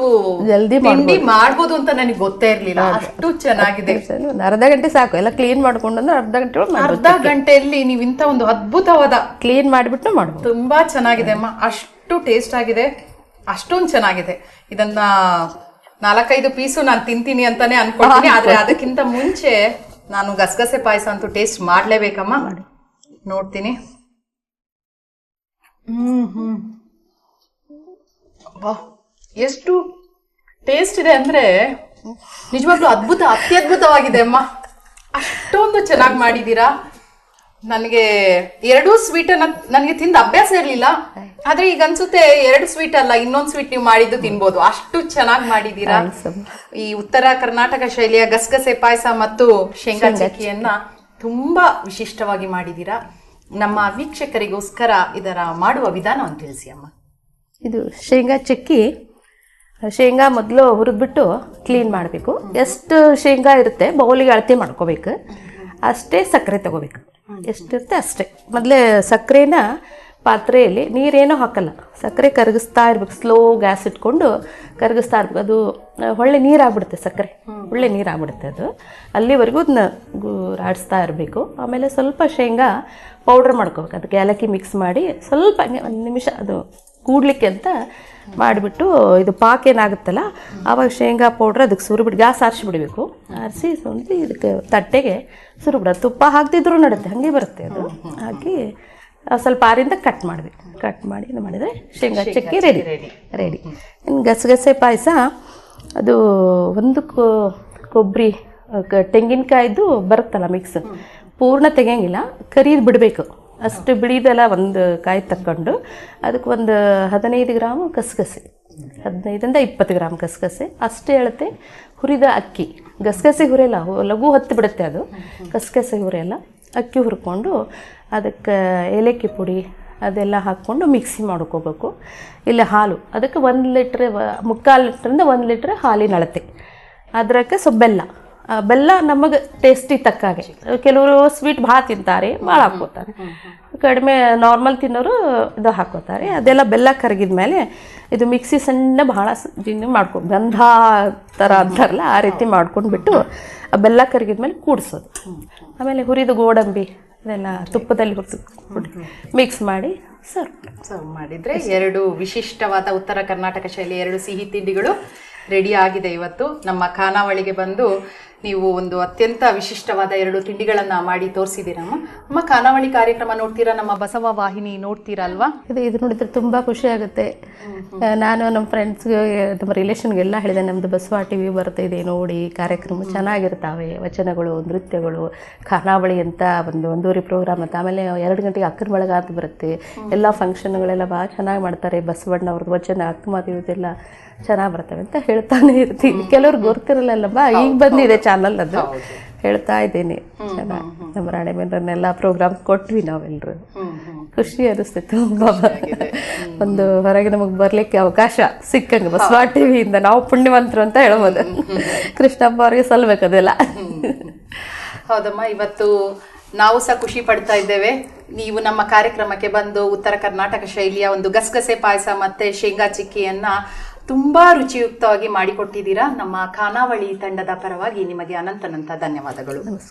ಜಲ್ದಿ ತಿಂಡಿ ಮಾಡ್ಬೋದು ಅಂತ ನನಗೆ ಗೊತ್ತೇ ಇರ್ಲಿಲ್ಲ. ಅಷ್ಟು ಚೆನ್ನಾಗಿದೆ. ಒಂದು ಅರ್ಧ ಗಂಟೆ ಸಾಕು, ಎಲ್ಲ ಕ್ಲೀನ್ ಮಾಡ್ಕೊಂಡು ಅಂದ್ರೆ ಅರ್ಧ ಗಂಟೆಯಲ್ಲಿ ನೀವು ಇಂತ ಒಂದು ಅದ್ಭುತವಾದ ಕ್ಲೀನ್ ಮಾಡಿಬಿಟ್ಟು ಮಾಡ್ಬೋದು. ತುಂಬಾ ಚೆನ್ನಾಗಿದೆ ಅಮ್ಮ, ಅಷ್ಟು ಟೇಸ್ಟ್ ಆಗಿದೆ, ಅಷ್ಟೊಂದು ಚೆನ್ನಾಗಿದೆ. ಇದನ್ನ 4-5 ಪೀಸು ನಾನು ತಿಂತೀನಿ ಅಂತಾನೆ ಅನ್ಕೊಳ್ತೀನಿ. ಆದ್ರೆ ಅದಕ್ಕಿಂತ ಮುಂಚೆ ನಾನು ಗಸಗಸೆ ಪಾಯಸ ಅಂತೂ ಟೇಸ್ಟ್ ಮಾಡ್ಲೇಬೇಕಮ್ಮ. ನೋಡ್ತೀನಿ. ಎಷ್ಟು ಟೇಸ್ಟ್ ಇದೆ ಅಂದ್ರೆ ನಿಜವಾಗ್ಲೂ ಅತ್ಯದ್ಭುತವಾಗಿದೆ ಅಮ್ಮ. ಅಷ್ಟೊಂದು ಚೆನ್ನಾಗಿ ಮಾಡಿದೀರಾ. ನನಗೆ 2 ಸ್ವೀಟ್ ನನಗೆ ತಿಂದ ಅಭ್ಯಾಸ ಇರ್ಲಿಲ್ಲ. ಆದ್ರೆ ಈಗ ಅನ್ಸುತ್ತೆ 2 ಸ್ವೀಟ್ ಅಲ್ಲ, ಇನ್ನೊಂದು ಸ್ವೀಟ್ ನೀವು ಮಾಡಿದ್ದು ತಿನ್ಬೋದು, ಅಷ್ಟು ಚೆನ್ನಾಗಿ ಮಾಡಿದೀರಾ. ಈ ಉತ್ತರ ಕರ್ನಾಟಕ ಶೈಲಿಯ ಗಸಗಸೆ ಪಾಯಸ ಮತ್ತು ಶೇಂಗಾ ಚಕ್ಕಿಯನ್ನ ತುಂಬಾ ವಿಶಿಷ್ಟವಾಗಿ ಮಾಡಿದೀರಾ. ನಮ್ಮ ವೀಕ್ಷಕರಿಗೋಸ್ಕರ ಇದರ ಮಾಡುವ ವಿಧಾನವನ್ನು ತಿಳಿಸಿ ಅಮ್ಮ. ಇದು ಶೇಂಗಾ ಚಕ್ಕಿ. ಶೇಂಗಾ ಮೊದಲು ಹುರಿದ್ಬಿಟ್ಟು ಕ್ಲೀನ್ ಮಾಡಬೇಕು. ಎಷ್ಟು ಶೇಂಗಾ ಇರುತ್ತೆ ಬೌಲಿಗೆ ಅಳತೆ ಮಾಡ್ಕೋಬೇಕು. ಅಷ್ಟೇ ಸಕ್ಕರೆ ತಗೋಬೇಕು, ಎಷ್ಟಿರುತ್ತೆ ಅಷ್ಟೇ. ಮೊದಲೇ ಸಕ್ಕರೆನ ಪಾತ್ರೆಯಲ್ಲಿ, ನೀರೇನೂ ಹಾಕಲ್ಲ, ಸಕ್ಕರೆ ಕರಗಿಸ್ತಾ ಇರ್ಬೇಕು. ಸ್ಲೋ ಗ್ಯಾಸ್ ಇಟ್ಕೊಂಡು ಕರಗಿಸ್ತಾ ಇರ್ಬೇಕು. ಅದು ಒಳ್ಳೆ ನೀರಾಗ್ಬಿಡುತ್ತೆ, ಸಕ್ಕರೆ ಒಳ್ಳೆ ನೀರಾಗ್ಬಿಡುತ್ತೆ. ಅದು ಅಲ್ಲಿವರೆಗೂ ಅದನ್ನ ಆಡಿಸ್ತಾ ಇರಬೇಕು. ಆಮೇಲೆ ಸ್ವಲ್ಪ ಶೇಂಗಾ ಪೌಡ್ರ್ ಮಾಡ್ಕೋಬೇಕು. ಅದಕ್ಕೆ ಏಲಕ್ಕಿ ಮಿಕ್ಸ್ ಮಾಡಿ ಸ್ವಲ್ಪ 1 ನಿಮಿಷ ಅದು ಕೂಡ್ಲಿಕ್ಕೆ ಅಂತ ಮಾಡಿಬಿಟ್ಟು, ಇದು ಪಾಕ್ ಏನಾಗುತ್ತಲ್ಲ ಆವಾಗ ಶೇಂಗಾ ಪೌಡ್ರ್ ಅದಕ್ಕೆ ಸುರಿಬಿಟ್ಟು ಗ್ಯಾಸ್ ಆರಿಸಿಬಿಡಬೇಕು. ಆರಿಸಿ ಸುಂದು ಇದಕ್ಕೆ ತಟ್ಟೆಗೆ ಸುರಿಬಿಡೋದು. ತುಪ್ಪ ಹಾಕ್ತಿದ್ರು ನಡುತ್ತೆ, ಹಾಗೆ ಬರುತ್ತೆ ಅದು. ಹಾಕಿ ಸ್ವಲ್ಪ ಆರಿಂದ ಕಟ್ ಮಾಡಬೇಕು. ಕಟ್ ಮಾಡಿ ಇದು ಮಾಡಿದರೆ ಶೇಂಗಾ ಚಕ್ಕಿ ರೆಡಿ. ಇನ್ನು ಗಸಗಸೆ ಪಾಯಸ ಅದು ಒಂದು ಕೊಬ್ಬರಿ ತೆಂಗಿನಕಾಯ್ದು ಬರುತ್ತಲ್ಲ ಮಿಕ್ಸ್, ಪೂರ್ಣ ತೆಗಿಯಂಗಿಲ್ಲ, ಕರೀದು ಬಿಡಬೇಕು. ಅಷ್ಟು ಬಿಡಿದೆಲ್ಲ ಒಂದು ಕಾಯಿ ತಕ್ಕೊಂಡು ಅದಕ್ಕೆ ಒಂದು 15 ಗ್ರಾಮ್ ಕಸಗಸೆ, 15-20 ಗ್ರಾಮ್ ಕಸಗಸೆ, ಅಷ್ಟೇ ಅಳತೆ ಹುರಿದ ಅಕ್ಕಿ. ಗಸಗಸೆ ಹುರಿಯಲ್ಲ, ಲಘು ಹೊತ್ತು ಬಿಡುತ್ತೆ ಅದು. ಕಸಗಸೆ ಹುರಿಯಲ್ಲ, ಅಕ್ಕಿ ಹುರ್ಕೊಂಡು ಅದಕ್ಕೆ ಏಲಕ್ಕಿ ಪುಡಿ ಅದೆಲ್ಲ ಹಾಕ್ಕೊಂಡು ಮಿಕ್ಸಿ ಮಾಡ್ಕೋಬೇಕು. ಇಲ್ಲ ಹಾಲು, ಅದಕ್ಕೆ 1 ಲೀಟ್ರ್ 3/4 ಲೀಟ್ರಿಂದ 1 ಲೀಟ್ರ್ ಹಾಲಿನ ಅಳತೆ. ಅದಕ್ಕೆ ಸ್ವಲ್ಪ ಬೆಲ್ಲ ನಮಗೆ ಟೇಸ್ಟಿ ತಕ್ಕಾಗೆ. ಕೆಲವರು ಸ್ವೀಟ್ ಭಾಳ ತಿಂತಾರೆ, ಭಾಳ ಹಾಕ್ಕೋತಾರೆ. ಕಡಿಮೆ ನಾರ್ಮಲ್ ತಿನ್ನೋರು ಇದು ಹಾಕ್ಕೋತಾರೆ. ಅದೆಲ್ಲ ಬೆಲ್ಲ ಕರಗಿದ ಮೇಲೆ ಇದು ಮಿಕ್ಸಿ ಸಣ್ಣ ಭಾಳ ಗಂಧ ಥರ ಅಂತಾರಲ್ಲ ಆ ರೀತಿ ಮಾಡ್ಕೊಂಡ್ಬಿಟ್ಟು ಆ ಬೆಲ್ಲ ಕರಗಿದ ಮೇಲೆ ಕೂಡಿಸೋದು. ಆಮೇಲೆ ಹುರಿದು ಗೋಡಂಬಿ ಅದೆಲ್ಲ ತುಪ್ಪದಲ್ಲಿ ಹುರಿದು ಮಿಕ್ಸ್ ಮಾಡಿ ಸರ್ವ್ ಮಾಡಿದರೆ 2 ವಿಶಿಷ್ಟವಾದ ಉತ್ತರ ಕರ್ನಾಟಕ ಶೈಲಿಯ 2 ಸಿಹಿ ತಿಂಡಿಗಳು ರೆಡಿ ಆಗಿದೆ. ಇವತ್ತು ನಮ್ಮ ಖಾನಾವಳಿಗೆ ಬಂದು ನೀವು ಒಂದು ಅತ್ಯಂತ ವಿಶಿಷ್ಟವಾದ 2 ತಿಂಡಿಗಳನ್ನ ಮಾಡಿ ತೋರಿಸಿದ್ದೀರಮ್ಮ. ನಮ್ಮ ಖಾನಾವಳಿ ಕಾರ್ಯಕ್ರಮ ನೋಡ್ತೀರಾ, ನಮ್ಮ ಬಸವ ವಾಹಿನಿ ನೋಡ್ತೀರಾ ಅಲ್ವಾ? ಇದು ನೋಡಿದ್ರೆ ತುಂಬಾ ಖುಷಿ ಆಗುತ್ತೆ. ನಾನು ನಮ್ಮ ಫ್ರೆಂಡ್ಸ್ಗೆ, ನಮ್ಮ ರಿಲೇಷನ್ಗೆಲ್ಲ ಹೇಳಿದೆ, ನಮ್ಮದು ಬಸವ ಟಿ ವಿ ಬರ್ತಾ ಇದೆ ನೋಡಿ, ಕಾರ್ಯಕ್ರಮ ಚೆನ್ನಾಗಿರ್ತಾವೆ, ವಚನಗಳು, ನೃತ್ಯಗಳು, ಖಾನಾವಳಿ ಅಂತ ಒಂದು 1.5 ಪ್ರೋಗ್ರಾಮ್ ಅಂತ. ಆಮೇಲೆ 2 ಗಂಟೆಗೆ ಅಕ್ಕನ ಬಳಗ ಅಂತ ಬರುತ್ತೆ. ಎಲ್ಲ ಫಂಕ್ಷನ್ಗಳೆಲ್ಲ ಭಾಳ ಚೆನ್ನಾಗಿ ಮಾಡ್ತಾರೆ. ಬಸವಣ್ಣ ಅವ್ರದ್ದು ವಚನ, ಅಕ್ಕ ಮಾತಿದೆಲ್ಲ ಚೆನ್ನಾಗಿ ಬರ್ತವೆ ಅಂತ ಹೇಳ್ತಾನೆ ಇರ್ತೀನಿ. ಕೆಲವ್ರು ಗೊತ್ತಿರಲ್ಲಲ್ಲಮ್ಮ, ಈಗ ಬಂದಿದೆ ಚಾನಲ್, ಅದು ಹೇಳ್ತಾ ಇದ್ದೀನಿ. ಚೆನ್ನಾಗಿ ನಮ್ಮ ರಾಣೆಬೆನ್ನೂರನ್ನೆಲ್ಲ ಪ್ರೋಗ್ರಾಮ್ ಕೊಟ್ವಿ ನಾವೆಲ್ಲರೂ. ಖುಷಿ ಅನಿಸ್ತಿತ್ತು. ಒಂದು ಹೊರಗೆ ನಮಗೆ ಬರಲಿಕ್ಕೆ ಅವಕಾಶ ಸಿಕ್ಕಂಗೆ ಬಸವ ಟಿ ವಿಯಿಂದ ನಾವು ಪುಣ್ಯವಂತರು ಅಂತ ಹೇಳ್ಬೋದು. ಕೃಷ್ಣಪ್ಪ ಅವ್ರಿಗೆ ಸಲ್ಬೇಕದೆಲ್ಲ. ಹೌದಮ್ಮ, ಇವತ್ತು ನಾವು ಸಹ ಖುಷಿ ಪಡ್ತಾ ಇದ್ದೇವೆ. ನೀವು ನಮ್ಮ ಕಾರ್ಯಕ್ರಮಕ್ಕೆ ಬಂದು ಉತ್ತರ ಕರ್ನಾಟಕ ಶೈಲಿಯ ಒಂದು ಗಸಗಸೆ ಪಾಯಸ ಮತ್ತೆ ಶೇಂಗಾ ಚಿಕ್ಕಿಯನ್ನ ತುಂಬಾ ರುಚಿಯುಕ್ತವಾಗಿ ಮಾಡಿಕೊಟ್ಟಿದ್ದೀರಾ. ನಮ್ಮ ಖಾನಾವಳಿ ತಂಡದ ಪರವಾಗಿ ನಿಮಗೆ ಅನಂತ ಧನ್ಯವಾದಗಳು.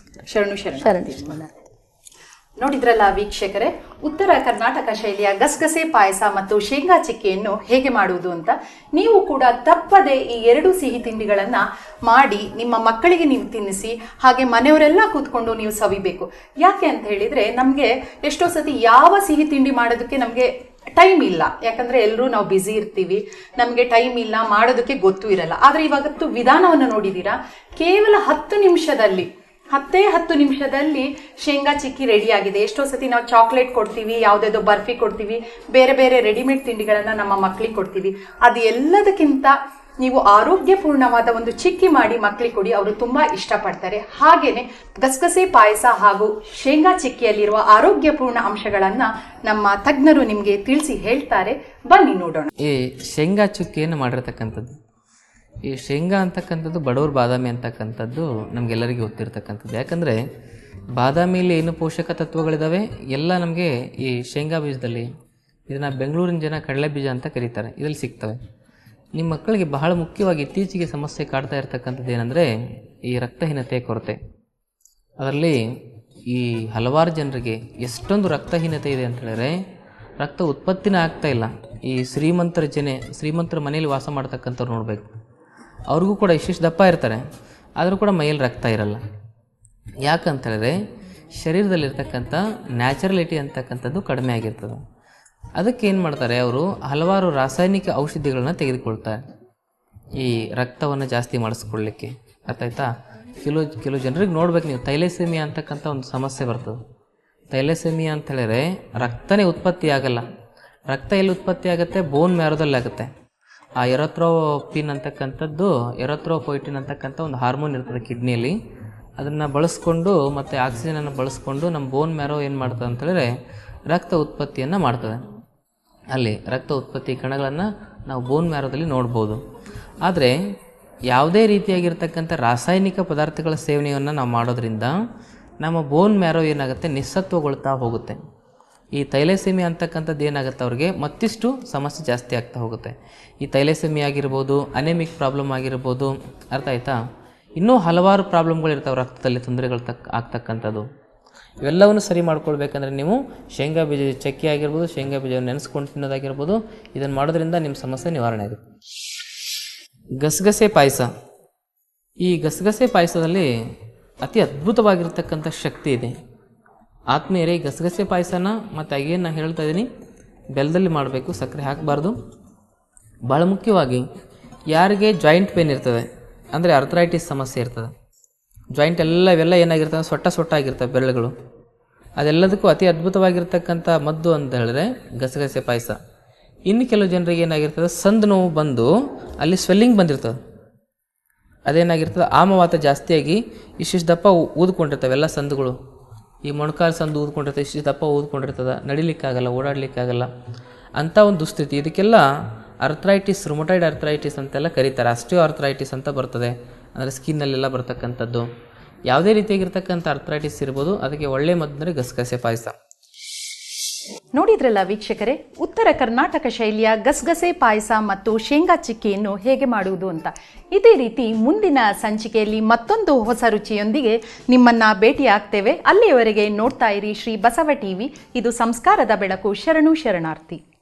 ಶರಣು. ನೋಡಿದ್ರಲ್ಲ ವೀಕ್ಷಕರೇ, ಉತ್ತರ ಕರ್ನಾಟಕ ಶೈಲಿಯ ಗಸಗಸೆ ಪಾಯಸ ಮತ್ತು ಶೇಂಗಾ ಚಿಕ್ಕಿಯನ್ನು ಹೇಗೆ ಮಾಡುವುದು ಅಂತ. ನೀವು ಕೂಡ ತಪ್ಪದೆ ಈ 2 ಸಿಹಿ ತಿಂಡಿಗಳನ್ನ ಮಾಡಿ ನಿಮ್ಮ ಮಕ್ಕಳಿಗೆ ನೀವು ತಿನ್ನಿಸಿ, ಹಾಗೆ ಮನೆಯವರೆಲ್ಲ ಕೂತ್ಕೊಂಡು ನೀವು ಸವಿಬೇಕು. ಯಾಕೆ ಅಂತ ಹೇಳಿದ್ರೆ, ನಮ್ಗೆ ಎಷ್ಟೋ ಸತಿ ಯಾವ ಸಿಹಿ ತಿಂಡಿ ಮಾಡೋದಕ್ಕೆ ನಮ್ಗೆ ಟೈಮ್ ಇಲ್ಲ. ಯಾಕಂದ್ರೆ ಎಲ್ಲರೂ ನಾವು ಬ್ಯುಸಿ ಇರ್ತೀವಿ, ನಮಗೆ ಟೈಮ್ ಇಲ್ಲ, ಮಾಡೋದಕ್ಕೆ ಗೊತ್ತೂ ಇರಲ್ಲ. ಆದ್ರೆ ಇವತ್ತು ವಿಧಾನವನ್ನು ನೋಡಿದೀರಾ, ಕೇವಲ 10 ನಿಮಿಷದಲ್ಲಿ ಶೇಂಗಾ ಚಿಕ್ಕಿ ರೆಡಿ ಆಗಿದೆ. ಎಷ್ಟೋ ಸತಿ ನಾವು ಚಾಕ್ಲೇಟ್ ಕೊಡ್ತೀವಿ, ಯಾವುದೇದೋ ಬರ್ಫಿ ಕೊಡ್ತೀವಿ, ಬೇರೆ ಬೇರೆ ರೆಡಿಮೇಡ್ ತಿಂಡಿಗಳನ್ನ ನಮ್ಮ ಮಕ್ಕಳಿಗೆ ಕೊಡ್ತೀವಿ. ಅದು ಎಲ್ಲದಕ್ಕಿಂತ ನೀವು ಆರೋಗ್ಯಪೂರ್ಣವಾದ ಒಂದು ಚಿಕ್ಕಿ ಮಾಡಿ ಮಕ್ಕಳಿಗೆ ಕೊಡಿ, ಅವರು ತುಂಬಾ ಇಷ್ಟಪಡ್ತಾರೆ. ಹಾಗೇನೆ ಗಸಗಸೆ ಪಾಯಸ ಹಾಗೂ ಶೇಂಗಾ ಚಿಕ್ಕಿಯಲ್ಲಿರುವ ಆರೋಗ್ಯಪೂರ್ಣ ಅಂಶಗಳನ್ನ ನಮ್ಮ ತಜ್ಞರು ನಿಮ್ಗೆ ತಿಳಿಸಿ ಹೇಳ್ತಾರೆ. ಬನ್ನಿ ನೋಡೋಣ. ಈ ಶೇಂಗಾ ಚುಕ್ಕಿಯನ್ನು ಮಾಡಿರ್ತಕ್ಕಂಥದ್ದು ಈ ಶೇಂಗಾ ಅಂತಕ್ಕಂಥದ್ದು ಬಡವ್ರ ಬಾದಾಮಿ ಅಂತಕ್ಕಂಥದ್ದು ನಮಗೆಲ್ಲರಿಗೂ ಗೊತ್ತಿರ್ತಕ್ಕಂಥದ್ದು. ಯಾಕಂದರೆ ಬಾದಾಮಿಲಿ ಏನು ಪೋಷಕ ತತ್ವಗಳಿದ್ದಾವೆ ಎಲ್ಲ ನಮಗೆ ಈ ಶೇಂಗಾ ಬೀಜದಲ್ಲಿ, ಇದನ್ನು ಬೆಂಗಳೂರಿನ ಜನ ಕಡಲೆ ಬೀಜ ಅಂತ ಕರೀತಾರೆ, ಇದರಲ್ಲಿ ಸಿಗ್ತವೆ. ನಿಮ್ಮ ಮಕ್ಕಳಿಗೆ ಬಹಳ ಮುಖ್ಯವಾಗಿ ಇತ್ತೀಚೆಗೆ ಸಮಸ್ಯೆ ಕಾಡ್ತಾ ಇರ್ತಕ್ಕಂಥದ್ದು ಏನಂದರೆ ಈ ರಕ್ತಹೀನತೆ ಕೊರತೆ. ಅದರಲ್ಲಿ ಈ ಹಲವಾರು ಜನರಿಗೆ ಎಷ್ಟೊಂದು ರಕ್ತಹೀನತೆ ಇದೆ ಅಂತ ಹೇಳಿದ್ರೆ ರಕ್ತ ಉತ್ಪತ್ತಿನೇ ಆಗ್ತಾಯಿಲ್ಲ. ಈ ಶ್ರೀಮಂತರ ಮನೆಯಲ್ಲಿ ವಾಸ ಮಾಡ್ತಕ್ಕಂಥವ್ರು ನೋಡಬೇಕು, ಅವ್ರಿಗೂ ಕೂಡ ಇಷ್ಟಿಷ್ಟು ದಪ್ಪ ಇರ್ತಾರೆ, ಆದರೂ ಕೂಡ ಮೈಯಲ್ಲಿ ರಕ್ತ ಇರಲ್ಲ. ಯಾಕಂತೇಳಿದ್ರೆ ಶರೀರದಲ್ಲಿರ್ತಕ್ಕಂಥ ನ್ಯಾಚುರಲಿಟಿ ಅಂತಕ್ಕಂಥದ್ದು ಕಡಿಮೆ ಆಗಿರ್ತದೆ. ಅದಕ್ಕೆ ಏನು ಮಾಡ್ತಾರೆ, ಅವರು ಹಲವಾರು ರಾಸಾಯನಿಕ ಔಷಧಿಗಳನ್ನ ತೆಗೆದುಕೊಳ್ತಾರೆ ಈ ರಕ್ತವನ್ನು ಜಾಸ್ತಿ ಮಾಡಿಸ್ಕೊಳ್ಳಿಕ್ಕೆ. ಅರ್ಥ ಆಯ್ತಾ? ಕೆಲವು ಜನರಿಗೆ ನೋಡ್ಬೇಕು ನೀವು, ತೈಲೇಸೆಮಿಯಾ ಅಂತಕ್ಕಂಥ ಒಂದು ಸಮಸ್ಯೆ ಬರ್ತದೆ. ತೈಲೇಸೆಮಿಯಾ ಅಂತ ಹೇಳಿದ್ರೆ ರಕ್ತನೇ ಉತ್ಪತ್ತಿ ಆಗಲ್ಲ. ರಕ್ತ ಎಲ್ಲಿ ಉತ್ಪತ್ತಿ ಆಗುತ್ತೆ? ಬೋನ್ ಮ್ಯಾರೋದಲ್ಲಿ ಆಗುತ್ತೆ. ಆ ಎರೋಥ್ರೋಪಿನ್ ಅಂತಕ್ಕಂಥದ್ದು, ಎರೋಥ್ರೋಪೊಯಿಟಿನ್ ಅಂತಕ್ಕಂಥ ಒಂದು ಹಾರ್ಮೋನ್ ಇರ್ತದೆ ಕಿಡ್ನಿಯಲ್ಲಿ. ಅದನ್ನು ಬಳಸ್ಕೊಂಡು ಮತ್ತು ಆಕ್ಸಿಜನನ್ನು ಬಳಸ್ಕೊಂಡು ನಮ್ಮ ಬೋನ್ ಮ್ಯಾರೋ ಏನು ಮಾಡ್ತದೆ ಅಂತೇಳಿದ್ರೆ ರಕ್ತ ಉತ್ಪತ್ತಿಯನ್ನು ಮಾಡ್ತದೆ. ಅಲ್ಲಿ ರಕ್ತ ಉತ್ಪತ್ತಿ ಕಣಗಳನ್ನು ನಾವು ಬೋನ್ ಮ್ಯಾರೋದಲ್ಲಿ ನೋಡ್ಬೋದು. ಆದರೆ ಯಾವುದೇ ರೀತಿಯಾಗಿರ್ತಕ್ಕಂಥ ರಾಸಾಯನಿಕ ಪದಾರ್ಥಗಳ ಸೇವನೆಯನ್ನು ನಾವು ಮಾಡೋದ್ರಿಂದ ನಮ್ಮ ಬೋನ್ ಮ್ಯಾರೋ ಏನಾಗುತ್ತೆ, ನಿಸ್ಸತ್ವಗೊಳ್ತಾ ಹೋಗುತ್ತೆ. ಈ ತೈಲೇಸೆಮಿಯಾ ಅಂತಕ್ಕಂಥದ್ದು ಏನಾಗುತ್ತೆ, ಅವ್ರಿಗೆ ಮತ್ತಿಷ್ಟು ಸಮಸ್ಯೆ ಜಾಸ್ತಿ ಆಗ್ತಾ ಹೋಗುತ್ತೆ. ಈ ತೈಲೇಸೆಮಿಯಾ ಆಗಿರ್ಬೋದು, ಅನೆಮಿಕ್ ಪ್ರಾಬ್ಲಮ್ ಆಗಿರ್ಬೋದು, ಅರ್ಥ ಆಯ್ತಾ? ಇನ್ನೂ ಹಲವಾರು ಪ್ರಾಬ್ಲಮ್ಗಳಿರ್ತಾವೆ, ರಕ್ತದಲ್ಲಿ ತೊಂದರೆಗಳು ಆಗ್ತಕ್ಕಂಥದ್ದು. ಇವೆಲ್ಲವನ್ನು ಸರಿ ಮಾಡ್ಕೊಳ್ಬೇಕಂದ್ರೆ ನೀವು ಶೇಂಗಾ ಬೀಜ ಚಕ್ಕಿ ಆಗಿರ್ಬೋದು, ಶೇಂಗಾ ಬೀಜವನ್ನು ನೆನೆಸ್ಕೊಂಡು ತಿನ್ನೋದಾಗಿರ್ಬೋದು, ಇದನ್ನು ಮಾಡೋದ್ರಿಂದ ನಿಮ್ಮ ಸಮಸ್ಯೆ ನಿವಾರಣೆ ಆಗುತ್ತೆ. ಗಸಗಸೆ ಪಾಯಸ. ಈ ಗಸಗಸೆ ಪಾಯಸದಲ್ಲಿ ಅತಿ ಅದ್ಭುತವಾಗಿರ್ತಕ್ಕಂಥ ಶಕ್ತಿ ಇದೆ. ಆತ್ಮೀಯರೇ, ಈ ಗಸಗಸೆ ಪಾಯಸನ ಮತ್ತು ಆಗೇನು ನಾನು ಹೇಳ್ತಾ ಇದ್ದೀನಿ, ಬೆಲ್ಲದಲ್ಲಿ ಮಾಡಬೇಕು, ಸಕ್ಕರೆ ಹಾಕಬಾರ್ದು. ಭಾಳ ಮುಖ್ಯವಾಗಿ ಯಾರಿಗೆ ಜಾಯಿಂಟ್ ಪೇನ್ ಇರ್ತದೆ, ಅಂದರೆ ಅರ್ಥರೈಟಿಸ್ ಸಮಸ್ಯೆ ಇರ್ತದೆ, ಜಾಯಿಂಟ್ ಇವೆಲ್ಲ ಏನಾಗಿರ್ತದೆ, ಸೊಟ್ಟ ಆಗಿರ್ತವೆ ಬೆರಳುಗಳು, ಅದೆಲ್ಲದಕ್ಕೂ ಅತಿ ಅದ್ಭುತವಾಗಿರ್ತಕ್ಕಂಥ ಮದ್ದು ಅಂತ ಹೇಳಿದ್ರೆ ಗಸಗಸೆ ಪಾಯಸ. ಇನ್ನು ಕೆಲವು ಜನರಿಗೆ ಏನಾಗಿರ್ತದೆ, ಸಂದು ನೋವು ಬಂದು ಅಲ್ಲಿ ಸ್ವೆಲ್ಲಿಂಗ್ ಬಂದಿರ್ತದೆ, ಅದೇನಾಗಿರ್ತದೆ ಆಮವಾತ ಜಾಸ್ತಿಯಾಗಿ ಇಷ್ಟಿಷ್ಟು ದಪ್ಪ ಊದ್ಕೊಂಡಿರ್ತವೆ ಎಲ್ಲ ಸಂದುಗಳು. ಈ ಮೊಣಕಾಲು ಸಂದು ಊದ್ಕೊಂಡಿರ್ತದೆ, ಇಷ್ಟು ದಪ್ಪ ಊದ್ಕೊಂಡಿರ್ತದೆ, ನಡಿಲಿಕ್ಕಾಗಲ್ಲ, ಓಡಾಡಲಿಕ್ಕಾಗಲ್ಲ ಅಂಥ ಒಂದು ದುಸ್ಥಿತಿ. ಇದಕ್ಕೆಲ್ಲ ಅರ್ಥರೈಟಿಸ್, ರುಮಟಾಯ್ಡ್ ಅರ್ಥರೈಟಿಸ್ ಅಂತೆಲ್ಲ ಕರೀತಾರೆ. ಆಸ್ಟಿಯೋ ಅರ್ಥರೈಟಿಸ್ ಅಂತ ಬರ್ತದೆ, ಅಂದರೆ ಸ್ಕಿನ್ನಲ್ಲೆಲ್ಲ ಬರ್ತಕ್ಕಂಥದ್ದು. ಯಾವುದೇ ರೀತಿಯಾಗಿರ್ತಕ್ಕಂಥ ಅರ್ಥರೈಟಿಸ್ ಇರ್ಬೋದು, ಅದಕ್ಕೆ ಒಳ್ಳೆ ಮದ್ದಂದರೆ ಗಸಗಸೆ ಪಾಯಸ. ನೋಡಿದ್ರಲ್ಲ ವೀಕ್ಷಕರೇ, ಉತ್ತರ ಕರ್ನಾಟಕ ಶೈಲಿಯ ಗಸಗಸೆ ಪಾಯಸ ಮತ್ತು ಶೇಂಗಾ ಚಿಕ್ಕಿಯನ್ನು ಹೇಗೆ ಮಾಡುವುದು ಅಂತ. ಇದೇ ರೀತಿ ಮುಂದಿನ ಸಂಚಿಕೆಯಲ್ಲಿ ಮತ್ತೊಂದು ಹೊಸ ರುಚಿಯೊಂದಿಗೆ ನಿಮ್ಮನ್ನ ಭೇಟಿಯಾಗ್ತೇವೆ. ಅಲ್ಲಿಯವರೆಗೆ ನೋಡ್ತಾ ಇರಿ ಶ್ರೀ ಬಸವ ಟಿವಿ. ಇದು ಸಂಸ್ಕಾರದ ಬೆಳಕು. ಶರಣು ಶರಣಾರ್ಥಿ.